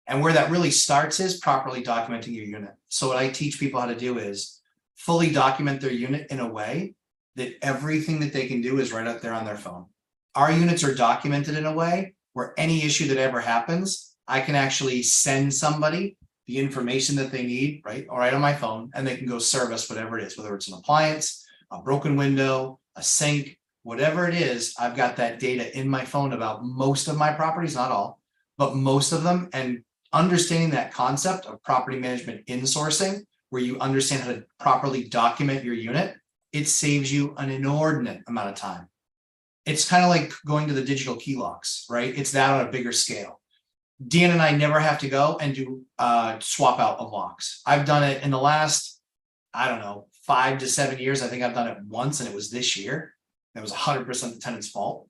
And where that really starts is properly documenting your unit. So what I teach people how to do is fully document their unit in a way that everything that they can do is right up there on their phone. Our units are documented in a way where any issue that ever happens, I can actually send somebody the information that they need, right on my phone, and they can go service whatever it is, whether it's an appliance, a broken window, a sink, whatever it is. I've got that data in my phone about most of my properties, not all, but most of them. And understanding that concept of property management insourcing, where you understand how to properly document your unit, it saves you an inordinate amount of time. It's kind of like going to the digital key locks, right? It's that on a bigger scale. Dan and I never have to go and do swap out of locks. I've done it in the last, I don't know, 5 to 7 years. I think I've done it once, and it was this year. It was 100% the tenant's fault.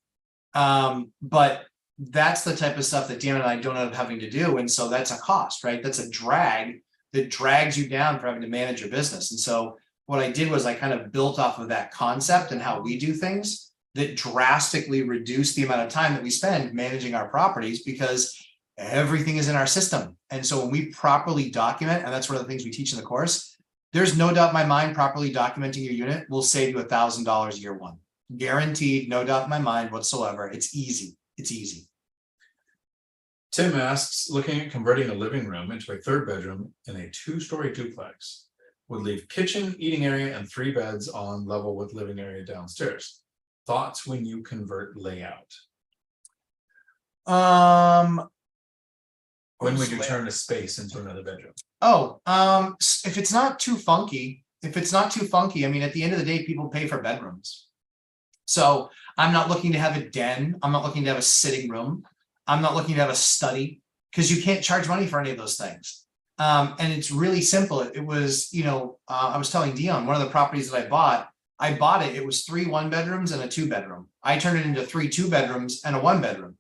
But that's the type of stuff that Dan and I don't end up having to do. And so that's a cost, right? That's a drag that drags you down for having to manage your business. And so what I did was I kind of built off of that concept and how we do things that drastically reduce the amount of time that we spend managing our properties, because everything is in our system. And so when we properly document, and that's one of the things we teach in the course, there's no doubt in my mind, properly documenting your unit will save you $1,000 year one. Guaranteed, no doubt in my mind whatsoever. It's easy. It's easy. Tim asks, looking at converting a living room into a 3rd bedroom in a 2-story duplex would leave kitchen, eating area, and 3 beds on level with living area downstairs. Thoughts when you convert layout? When would you turn a space into another bedroom? If it's not too funky, I mean, at the end of the day, people pay for bedrooms. So I'm not looking to have a den. I'm not looking to have a sitting room. I'm not looking to have a study, because you can't charge money for any of those things. And it's really simple. It was, I was telling Dion, one of the properties that I bought it was 3 1-bedrooms and a 2-bedroom. I turned it into 3 2-bedrooms and a 1-bedroom.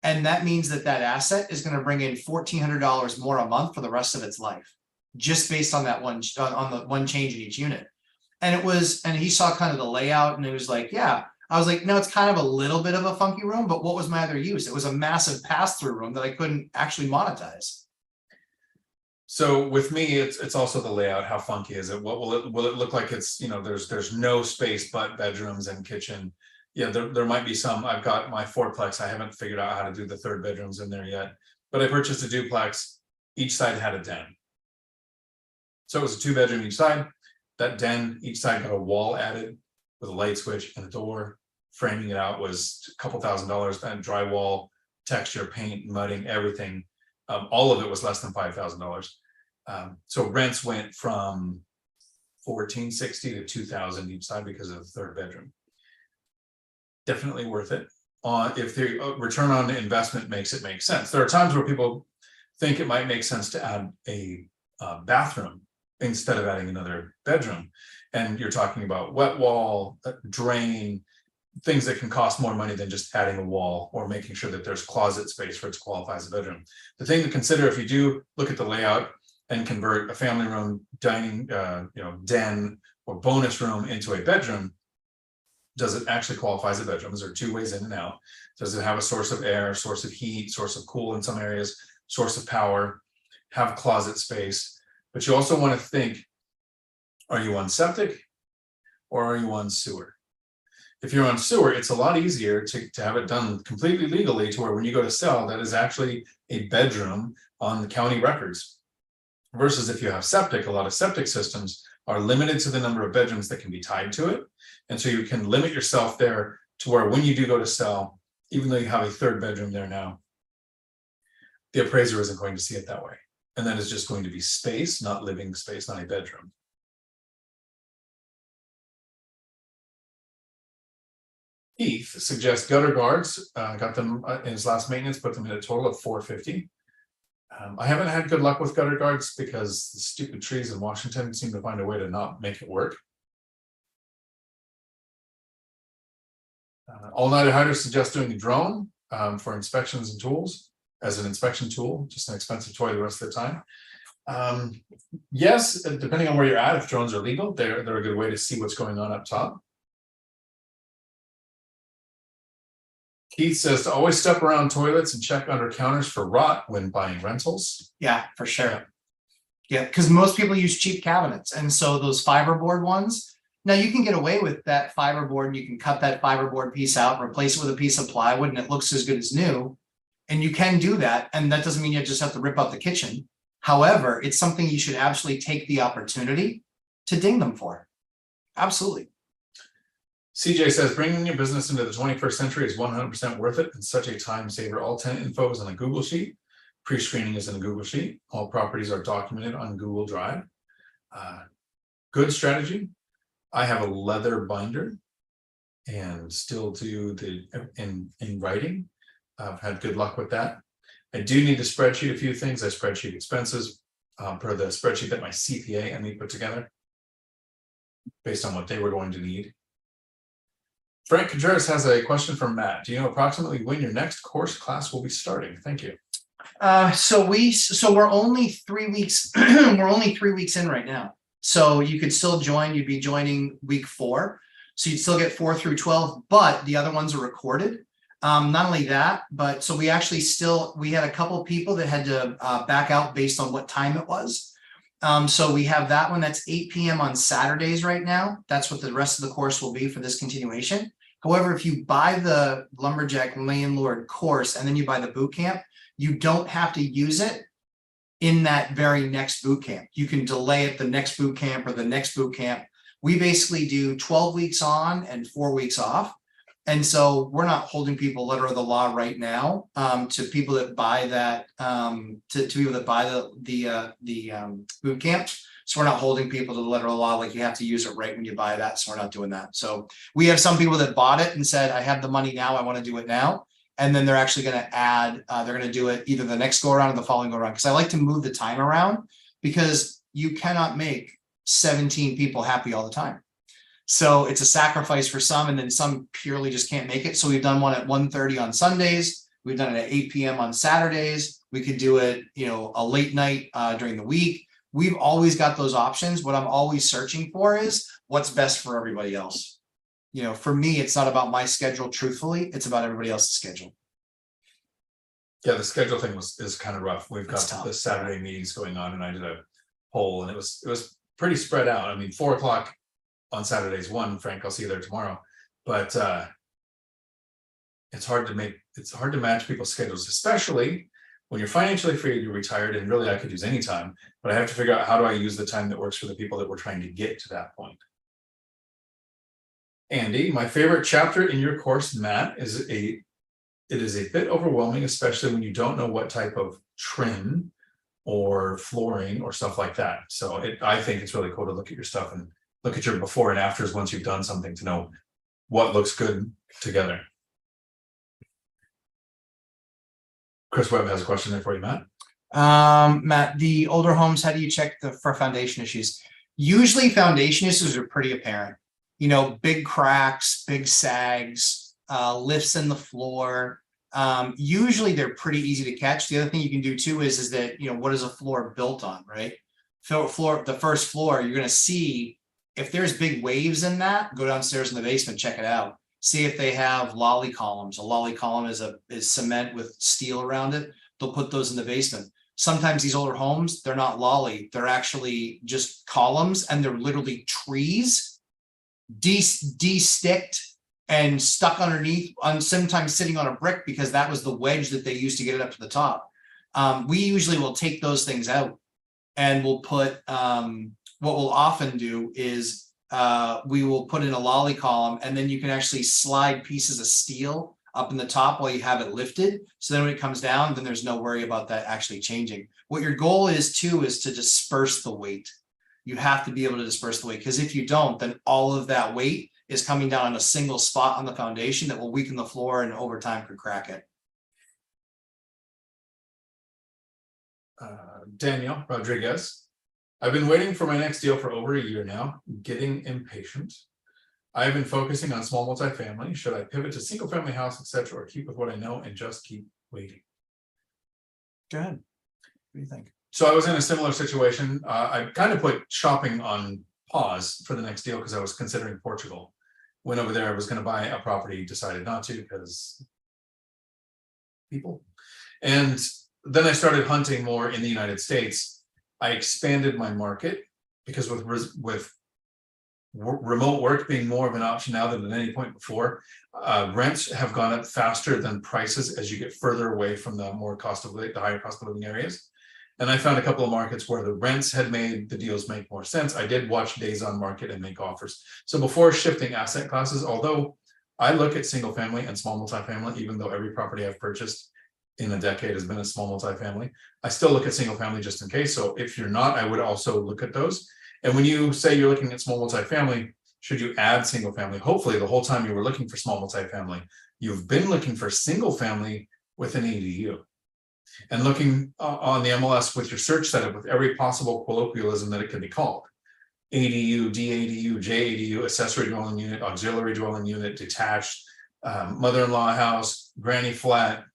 And that means that asset is going to bring in $1,400 more a month for the rest of its life, just based on that one, on the one change in each unit. And he saw kind of the layout, and it was like, yeah. I was like, no, it's kind of a little bit of a funky room, but what was my other use? It was a massive pass-through room that I couldn't actually monetize. So with me, it's also the layout. How funky is it? What will it look like? It's, there's no space but bedrooms and kitchen. Yeah, there might be some. I've got my 4-plex. I haven't figured out how to do the 3rd bedrooms in there yet, but I purchased a duplex. Each side had a den. So it was a 2-bedroom each side. That den, each side got a wall added with a light switch and a door. Framing it out was a couple $1,000. Then drywall, texture, paint, mudding, everything. All of it was less than $5,000. So rents went from $1,460 to $2,000 each side because of the 3rd bedroom. Definitely worth it. If the return on investment makes it make sense. There are times where people think it might make sense to add a bathroom instead of adding another bedroom. And you're talking about wet wall, drain, things that can cost more money than just adding a wall or making sure that there's closet space for it to qualify as a bedroom. The thing to consider if you do look at the layout and convert a family room, dining, den or bonus room into a bedroom, does it actually qualify as a bedroom? Is there 2 ways in and out? Does it have a source of air, source of heat, source of cool in some areas, source of power, have closet space? But you also want to think, are you on septic or are you on sewer? If you're on sewer, it's a lot easier to have it done completely legally to where when you go to sell, that is actually a bedroom on the county records. Versus if you have septic, a lot of septic systems are limited to the number of bedrooms that can be tied to it. And so you can limit yourself there to where when you do go to sell, even though you have a third bedroom there now, the appraiser isn't going to see it that way. And then it's just going to be space, not living space, not a bedroom. Keith suggests gutter guards, got them in his last maintenance, put them in a total of $450. I haven't had good luck with gutter guards because the stupid trees in Washington seem to find a way to not make it work. All Nighter Hider suggests doing a drone for inspections and tools as an inspection tool, just an expensive toy the rest of the time. Yes, depending on where you're at, if drones are legal, they're a good way to see what's going on up top. Keith says to always step around toilets and check under counters for rot when buying rentals. Yeah, for sure. Yeah, because most people use cheap cabinets, and so those fiberboard ones. Now you can get away with that fiberboard, and you can cut that fiberboard piece out, replace it with a piece of plywood, and it looks as good as new. And you can do that, and that doesn't mean you just have to rip out the kitchen. However, it's something you should absolutely take the opportunity to ding them for. Absolutely. CJ says bringing your business into the 21st century is 100% worth it and such a time saver. All tenant info is on a Google Sheet. Pre-screening is in a Google Sheet. All properties are documented on Google Drive. Good strategy. I have a leather binder and still do the in writing. I've had good luck with that. I do need to spreadsheet a few things. I spreadsheet expenses per the spreadsheet that my CPA and me put together based on what they were going to need. Frank Contreras has a question from Matt. Do you know approximately when your next course class will be starting? Thank you. So we're only 3 weeks. We're only 3 weeks in right now. So you could still join. You'd be joining week 4. So you'd still get 4 through 12, but the other ones are recorded. Not only that, but so we had a couple people that had to back out based on what time it was. So we have that one that's 8 p.m. on Saturdays right now. That's what the rest of the course will be for this continuation. However, if you buy the Lumberjack Landlord course and then you buy the boot camp, you don't have to use it in that very next boot camp. You can delay it the next boot camp or the next boot camp. We basically do 12 weeks on and 4 weeks off. And so we're not holding people letter of the law right now to people that buy that to people that buy the boot camp. So we're not holding people to the letter of the law like you have to use it right when you buy that. So we're not doing that. So we have some people that bought it and said, I have the money now, I want to do it now. And then they're actually going to add, they're going to do it either the next go around or the following go around. Because I like to move the time around because you cannot make 17 people happy all the time. So it's a sacrifice for some, and then some purely just can't make it. So we've done one at 1:30 on Sundays. We've done it at 8 p.m. on Saturdays. We could do it, a late night during the week. We've always got those options. What I'm always searching for is what's best for everybody else. For me, it's not about my schedule, truthfully, it's about everybody else's schedule. Yeah, the schedule thing is kind of rough. We've got the Saturday meetings going on, and I did a poll, and it was pretty spread out. I mean, 4 o'clock on Saturdays, Frank, I'll see you there tomorrow. But it's hard to match people's schedules, especially when you're financially free, you're retired, and really I could use any time, but I have to figure out how do I use the time that works for the people that we're trying to get to that point. Andy, my favorite chapter in your course, Matt, it is a bit overwhelming, especially when you don't know what type of trim or flooring or stuff like that. So I think it's really cool to look at your stuff and look at your before and afters once you've done something to know what looks good together. Chris Webb has a question there for you, Matt. Matt, the older homes, how do you check for foundation issues? Usually foundation issues are pretty apparent. Big cracks, big sags, lifts in the floor. Usually they're pretty easy to catch. The other thing you can do too is that, what is a floor built on, right? The first floor, you're going to see if there's big waves in that, go downstairs in the basement, check it out. See if they have lolly columns. A lolly column is cement with steel around it. They'll put those in the basement. Sometimes these older homes, they're not lolly. They're actually just columns, and they're literally trees de-sticked and stuck underneath, sometimes sitting on a brick because that was the wedge that they used to get it up to the top. We usually will take those things out, and we'll put, what we'll often do is we will put in a lolly column, and then you can actually slide pieces of steel up in the top while you have it lifted. So then when it comes down, then there's no worry about that actually changing. What your goal is too, is to disperse the weight. You have to be able to disperse the weight, because if you don't, then all of that weight is coming down on a single spot on the foundation that will weaken the floor and over time could crack it. Daniel Rodriguez. I've been waiting for my next deal for over a year now, getting impatient. I've been focusing on small multifamily. Should I pivot to single family house, etc., or keep with what I know and just keep waiting? Go ahead. What do you think? So I was in a similar situation. I kind of put shopping on pause for the next deal because I was considering Portugal. Went over there, I was going to buy a property, decided not to because people. And then I started hunting more in the United States. I expanded my market because with remote work being more of an option now than at any point before, rents have gone up faster than prices as you get further away from the more cost of living, the higher cost of living areas. And I found a couple of markets where the rents had made the deals make more sense. I did watch days on market and make offers. So before shifting asset classes, although I look at single family and small multifamily, even though every property I've purchased in a decade has been a small multifamily, I still look at single family just in case. So if you're not, I would also look at those. And when you say you're looking at small multifamily, should you add single family? Hopefully the whole time you were looking for small multifamily, you've been looking for single family with an ADU. And looking on the MLS with your search setup with every possible colloquialism that it could be called. ADU, DADU, JADU, accessory dwelling unit, auxiliary dwelling unit, detached, mother-in-law house, granny flat,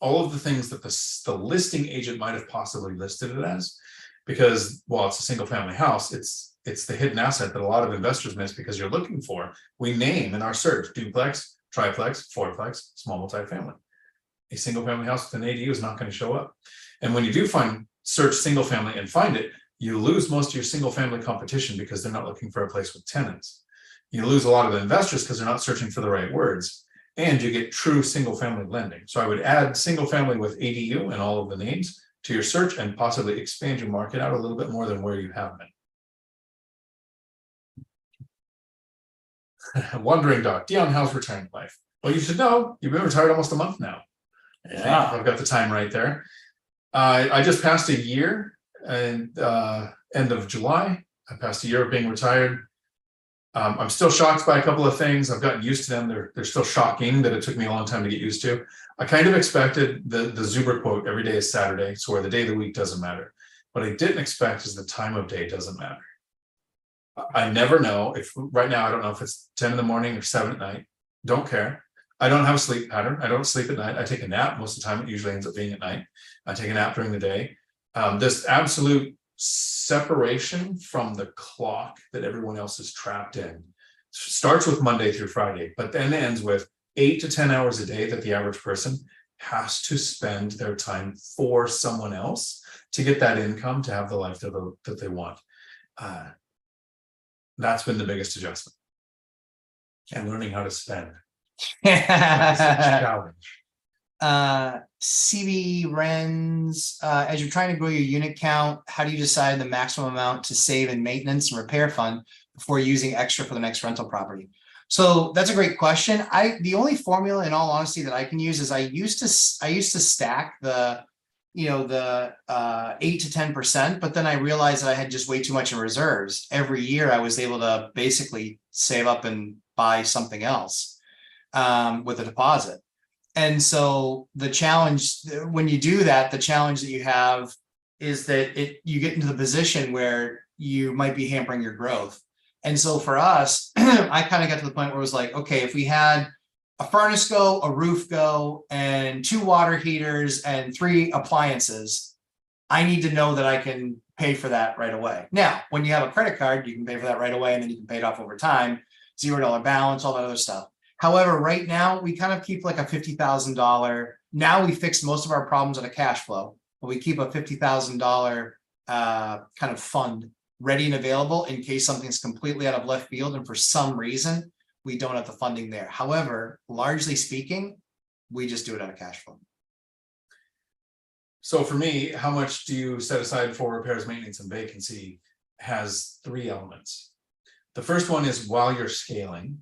all of the things that the listing agent might have possibly listed it as, because while it's a single family house, it's the hidden asset that a lot of investors miss because you're looking for. We name in our search duplex, triplex, fourplex, small multifamily. A single family house with an ADU is not going to show up. And when you do search single family and find it, you lose most of your single family competition because they're not looking for a place with tenants. You lose a lot of the investors because they're not searching for the right words, and you get true single family lending. So I would add single family with ADU and all of the names to your search and possibly expand your market out a little bit more than where you have been. Wondering Doc, Dion, how's retirement life? Well, you should know, you've been retired almost a month now. Yeah, I've got the time right there. I just passed a year, and end of July, I passed a year of being retired. I'm still shocked by a couple of things. I've gotten used to them. They're still shocking that it took me a long time to get used to. I kind of expected the Zuber quote, every day is Saturday, so where the day of the week doesn't matter. What I didn't expect is the time of day doesn't matter. I never know if right now, I don't know if it's 10 in the morning or 7 at night. Don't care. I don't have a sleep pattern. I don't sleep at night. I take a nap most of the time. It usually ends up being at night. I take a nap during the day. This absolute separation from the clock that everyone else is trapped in starts with Monday through Friday, but then ends with 8 to 10 hours a day that the average person has to spend their time for someone else to get that income to have the life that they want. That's been the biggest adjustment. And learning how to spend. Challenge. CB Rens, as you're trying to grow your unit count, how do you decide the maximum amount to save in maintenance and repair fund before using extra for the next rental property? So that's a great question. The only formula, in all honesty, that I can use is I used to stack the 8 to 10%, but then I realized that I had just way too much in reserves. Every year I was able to basically save up and buy something else with a deposit. And so the challenge when you do that, the challenge that you have is that you get into the position where you might be hampering your growth. And so for us, I kind of got to the point where it was like, okay, if we had a furnace go, a roof go, and 2 water heaters and 3 appliances, I need to know that I can pay for that right away. Now, when you have a credit card, you can pay for that right away, and then you can pay it off over time, $0 balance, all that other stuff. However, right now we kind of keep like a $50,000. Now we fixed most of our problems on a cash flow, but we keep a $50,000 kind of fund ready and available in case something's completely out of left field and for some reason we don't have the funding there. However, largely speaking, we just do it out of cash flow. So for me, how much do you set aside for repairs, maintenance, and vacancy has 3 elements. The first one is while you're scaling,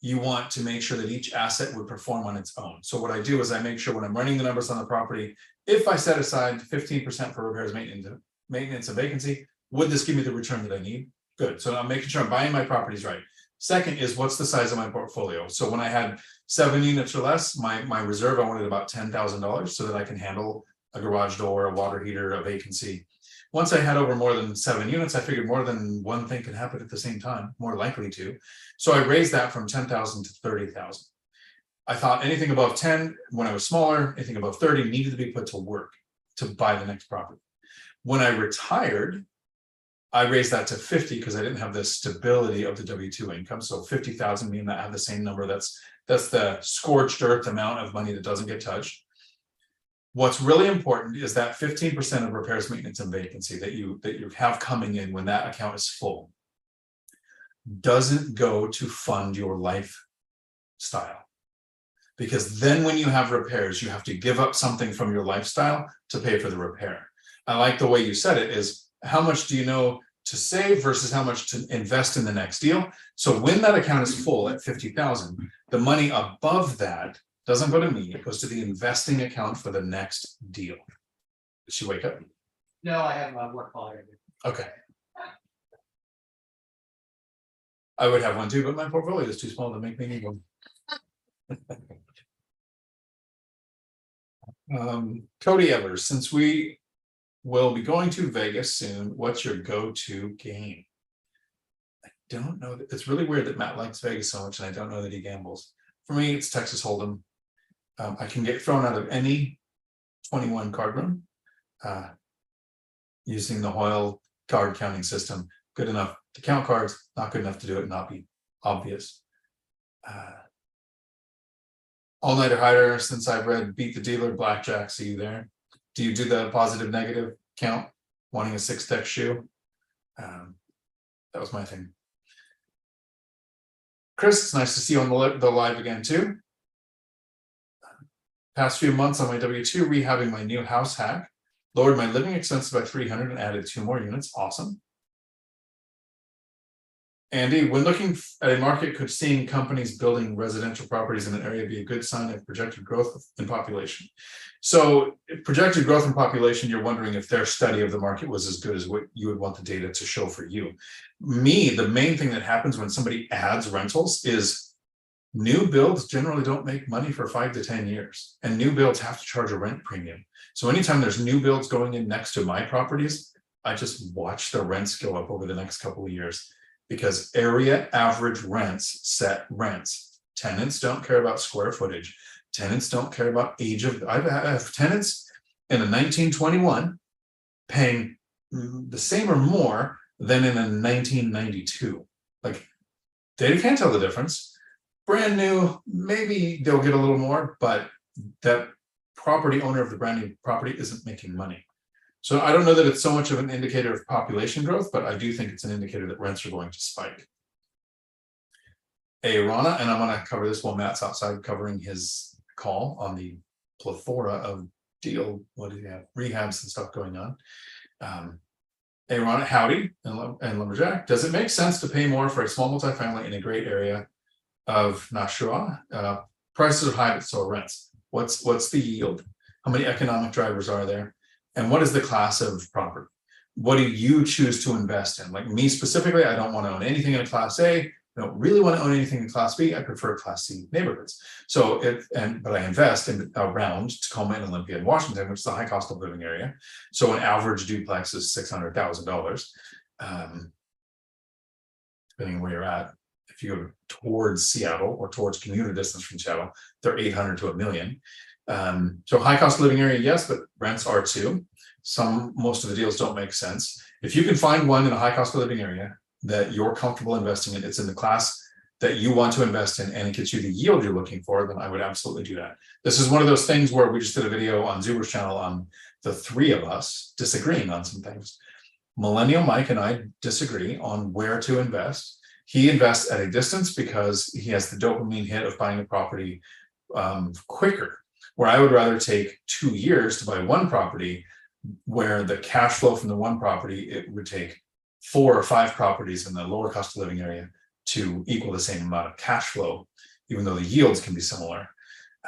you want to make sure that each asset would perform on its own. So what I do is I make sure when I'm running the numbers on the property, if I set aside 15% for repairs, maintenance and vacancy, would this give me the return that I need? Good. So I'm making sure I'm buying my properties right. Second is what's the size of my portfolio? So when I had 7 units or less, my reserve, I wanted about $10,000 so that I can handle a garage door, a water heater, a vacancy. Once I had over more than 7 units, I figured more than one thing can happen at the same time, more likely to. So I raised that from 10,000 to 30,000. I thought anything above 10, when I was smaller, anything above 30 needed to be put to work to buy the next property. When I retired, I raised that to 50 because I didn't have the stability of the W-2 income. So 50,000 mean that I have the same number. That's the scorched earth amount of money that doesn't get touched. What's really important is that 15% of repairs, maintenance, and vacancy that you have coming in when that account is full doesn't go to fund your lifestyle. Because then when you have repairs, you have to give up something from your lifestyle to pay for the repair. I like the way you said it is, how much do you know to save versus how much to invest in the next deal? So when that account is full at 50,000, the money above that doesn't go to me, it goes to the investing account for the next deal. Did she wake up? No, I have a work call. Okay. I would have one too, but my portfolio is too small to make me need one. Cody Evers, since we will be going to Vegas soon, what's your go-to game? I don't know. It's really weird that Matt likes Vegas so much, and I don't know that he gambles. For me, it's Texas Hold'em. I can get thrown out of any 21 card room using the Hoyle card counting system. Good enough to count cards, not good enough to do it and not be obvious. All-nighter hider, since I've read Beat the Dealer, Blackjack, see you there. Do you do the positive negative count? Wanting a 6-deck shoe? That was my thing. Chris, it's nice to see you on the live again too. Past few months on my W-2, rehabbing my new house hack. Lowered my living expenses by 300 and added 2 more units. Awesome. Andy, when looking at a market, could seeing companies building residential properties in an area be a good sign of projected growth in population? So projected growth in population, you're wondering if their study of the market was as good as what you would want the data to show for you. The main thing that happens when somebody adds rentals is new builds generally don't make money for 5 to 10 years, and new builds have to charge a rent premium. So anytime there's new builds going in next to my properties, I just watch the rents go up over the next couple of years, because area average rents set rents. Tenants don't care about square footage. Tenants don't care about age of. I have tenants in a 1921 paying the same or more than in a 1992. Like, they can't tell the difference. Brand new, maybe they'll get a little more, but that property owner of the brand new property isn't making money. So I don't know that it's so much of an indicator of population growth, but I do think it's an indicator that rents are going to spike. Hey, Rana, and I'm going to cover this while Matt's outside covering his call on the plethora of rehabs and stuff going on. Hey, Rana, howdy, and Lumberjack. Does it make sense to pay more for a small multifamily in a great area of Nashua? Prices are high, but so are rents. What's the yield? How many economic drivers are there? And what is the class of property? What do you choose to invest in? Like me specifically, I don't want to own anything in a class A. I don't really want to own anything in class B. I prefer class C neighborhoods. So but I invest in around Tacoma and Olympia and Washington, which is a high cost of living area. So an average duplex is $600,000. Depending on where you're at. If you go towards Seattle or towards commuter distance from Seattle, they're 800 to $1 million. So high cost of living area, yes, but rents are too. Most of the deals don't make sense. If you can find one in a high cost of living area that you're comfortable investing in, it's in the class that you want to invest in, and it gets you the yield you're looking for, then I would absolutely do that. This is one of those things where we just did a video on Zuber's channel on the 3 of us disagreeing on some things. Millennial Mike and I disagree on where to invest. He invests at a distance because he has the dopamine hit of buying a property quicker, where I would rather take 2 years to buy one property, where the cash flow from the one property, it would take 4 or 5 properties in the lower cost of living area to equal the same amount of cash flow, even though the yields can be similar.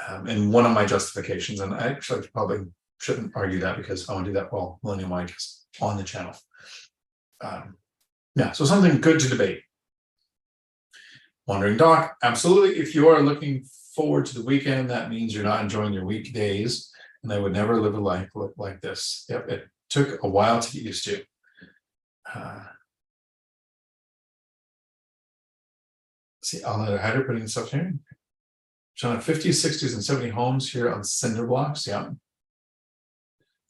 And one of my justifications, and I actually probably shouldn't argue that because I want to do that while Millennial Mike is on the channel. Yeah, so something good to debate. Wandering Doc, absolutely. If you are looking forward to the weekend, that means you're not enjoying your weekdays, and I would never live a life like this. Yep, it took a while to get used to. See, I'll let Hyder putting stuff here. John, 50s, 60s, and 70 homes here on cinder blocks. Yeah.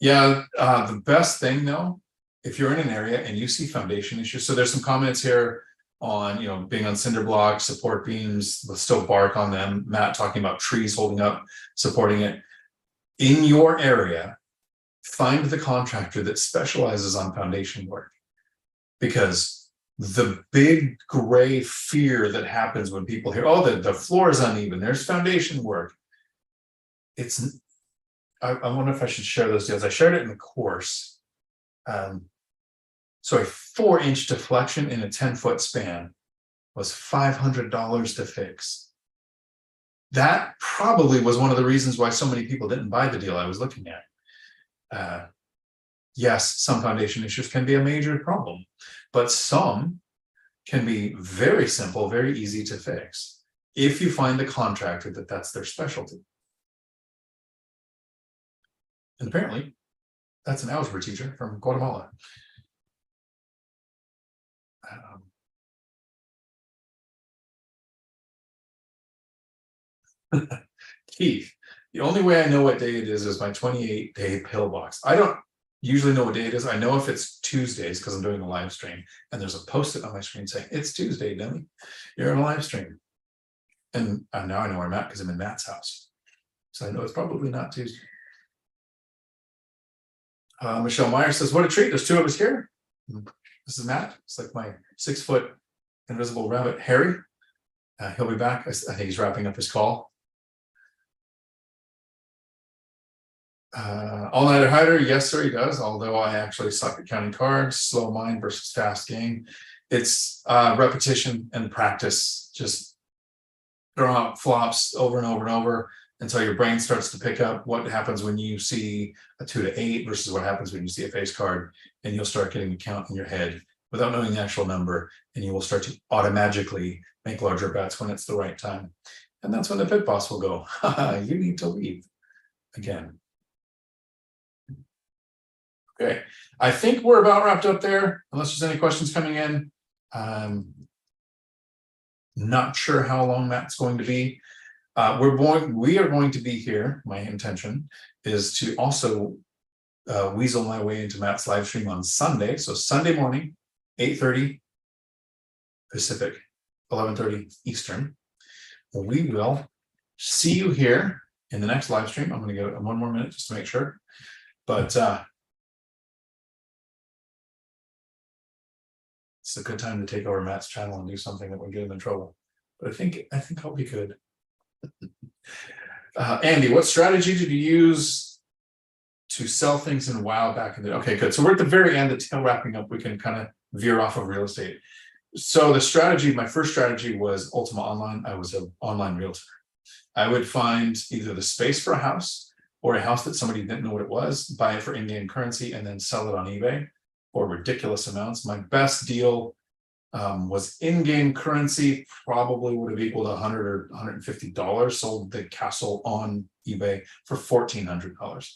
Yeah, the best thing though, if you're in an area and you see foundation issues, so there's some comments here on, you know, being on cinder blocks, support beams, with still bark on them. Matt talking about trees holding up, supporting it. In your area, find the contractor that specializes on foundation work. Because the big gray fear that happens when people hear, oh, the floor is uneven, there's foundation work. It's, I wonder if I should share those deals. I shared it in the course. So a 4-inch deflection in a 10-foot span was $500 to fix. That probably was one of the reasons why so many people didn't buy the deal I was looking at. Yes, some foundation issues can be a major problem, but some can be very simple, very easy to fix if you find the contractor that's their specialty. And apparently, that's an algebra teacher from Guatemala. Keith, the only way I know what day it is my 28-day pillbox. I don't usually know what day it is. I know if it's Tuesdays because I'm doing a live stream and there's a post-it on my screen saying it's Tuesday, dummy. You're on a live stream. And now I know where I'm at because I'm in Matt's house. So I know it's probably not Tuesday. Michelle Meyer says, what a treat. There's 2 of us here. This is Matt. It's like my 6-foot invisible rabbit, Harry. He'll be back. I think he's wrapping up his call. All-nighter hider, yes sir, he does, although I actually suck at counting cards. Slow mind versus fast game. It's repetition and practice. Just throw out flops over and over and over until your brain starts to pick up what happens when you see a 2 to 8 versus what happens when you see a face card, and you'll start getting the count in your head without knowing the actual number, and you will start to automatically make larger bets when it's the right time. And that's when the pit boss will go, haha, you need to leave again. Okay, I think we're about wrapped up there, unless there's any questions coming in. Not sure how long that's going to be. We are going to be here. My intention is to also weasel my way into Matt's live stream on Sunday. So Sunday morning, 8:30 Pacific, 11:30 Eastern. We will see you here in the next live stream. I'm going to go 1 more minute just to make sure. But it's a good time to take over Matt's channel and do something that would get him in trouble. But I think I'll be good. Andy, what strategy did you use to sell things in WoW back in the okay, good. So we're at the very end, the tail wrapping up, we can kind of veer off of real estate. So the strategy, my first strategy was Ultima Online. I was an online realtor. I would find either the space for a house or a house that somebody didn't know what it was, buy it for in-game currency, and then sell it on eBay for ridiculous amounts. My best deal was in-game currency, probably would have equaled $100 or $150. Sold the castle on eBay for $1,400.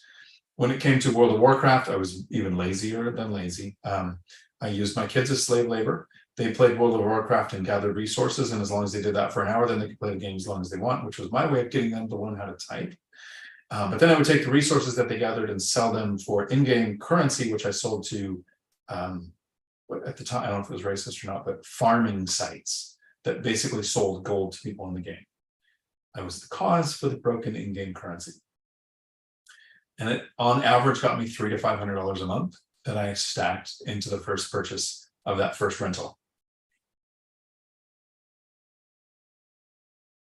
When it came to World of Warcraft, I was even lazier than lazy. I used my kids as slave labor. They played World of Warcraft and gathered resources, and as long as they did that for an hour, then they could play the game as long as they want, which was my way of getting them to learn how to type. But then I would take the resources that they gathered and sell them for in-game currency, which I sold to at the time, I don't know if it was racist or not, but farming sites that basically sold gold to people in the game. I was the cause for the broken in-game currency. And it on average got me $300 to $500 a month that I stacked into the first purchase of that first rental.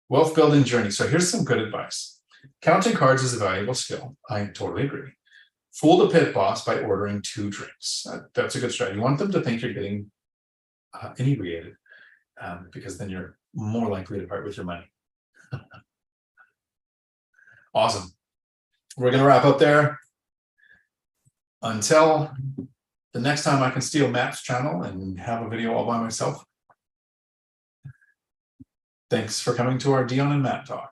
Wealth building journey. So here's some good advice. Counting cards is a valuable skill. I totally agree. fool the pit boss by ordering 2 drinks. That's a good strategy. You want them to think you're getting inebriated, because then you're more likely to part with your money. Awesome. We're gonna wrap up there. Until the next time I can steal Matt's channel and have a video all by myself. Thanks for coming to our Dion and Matt talk.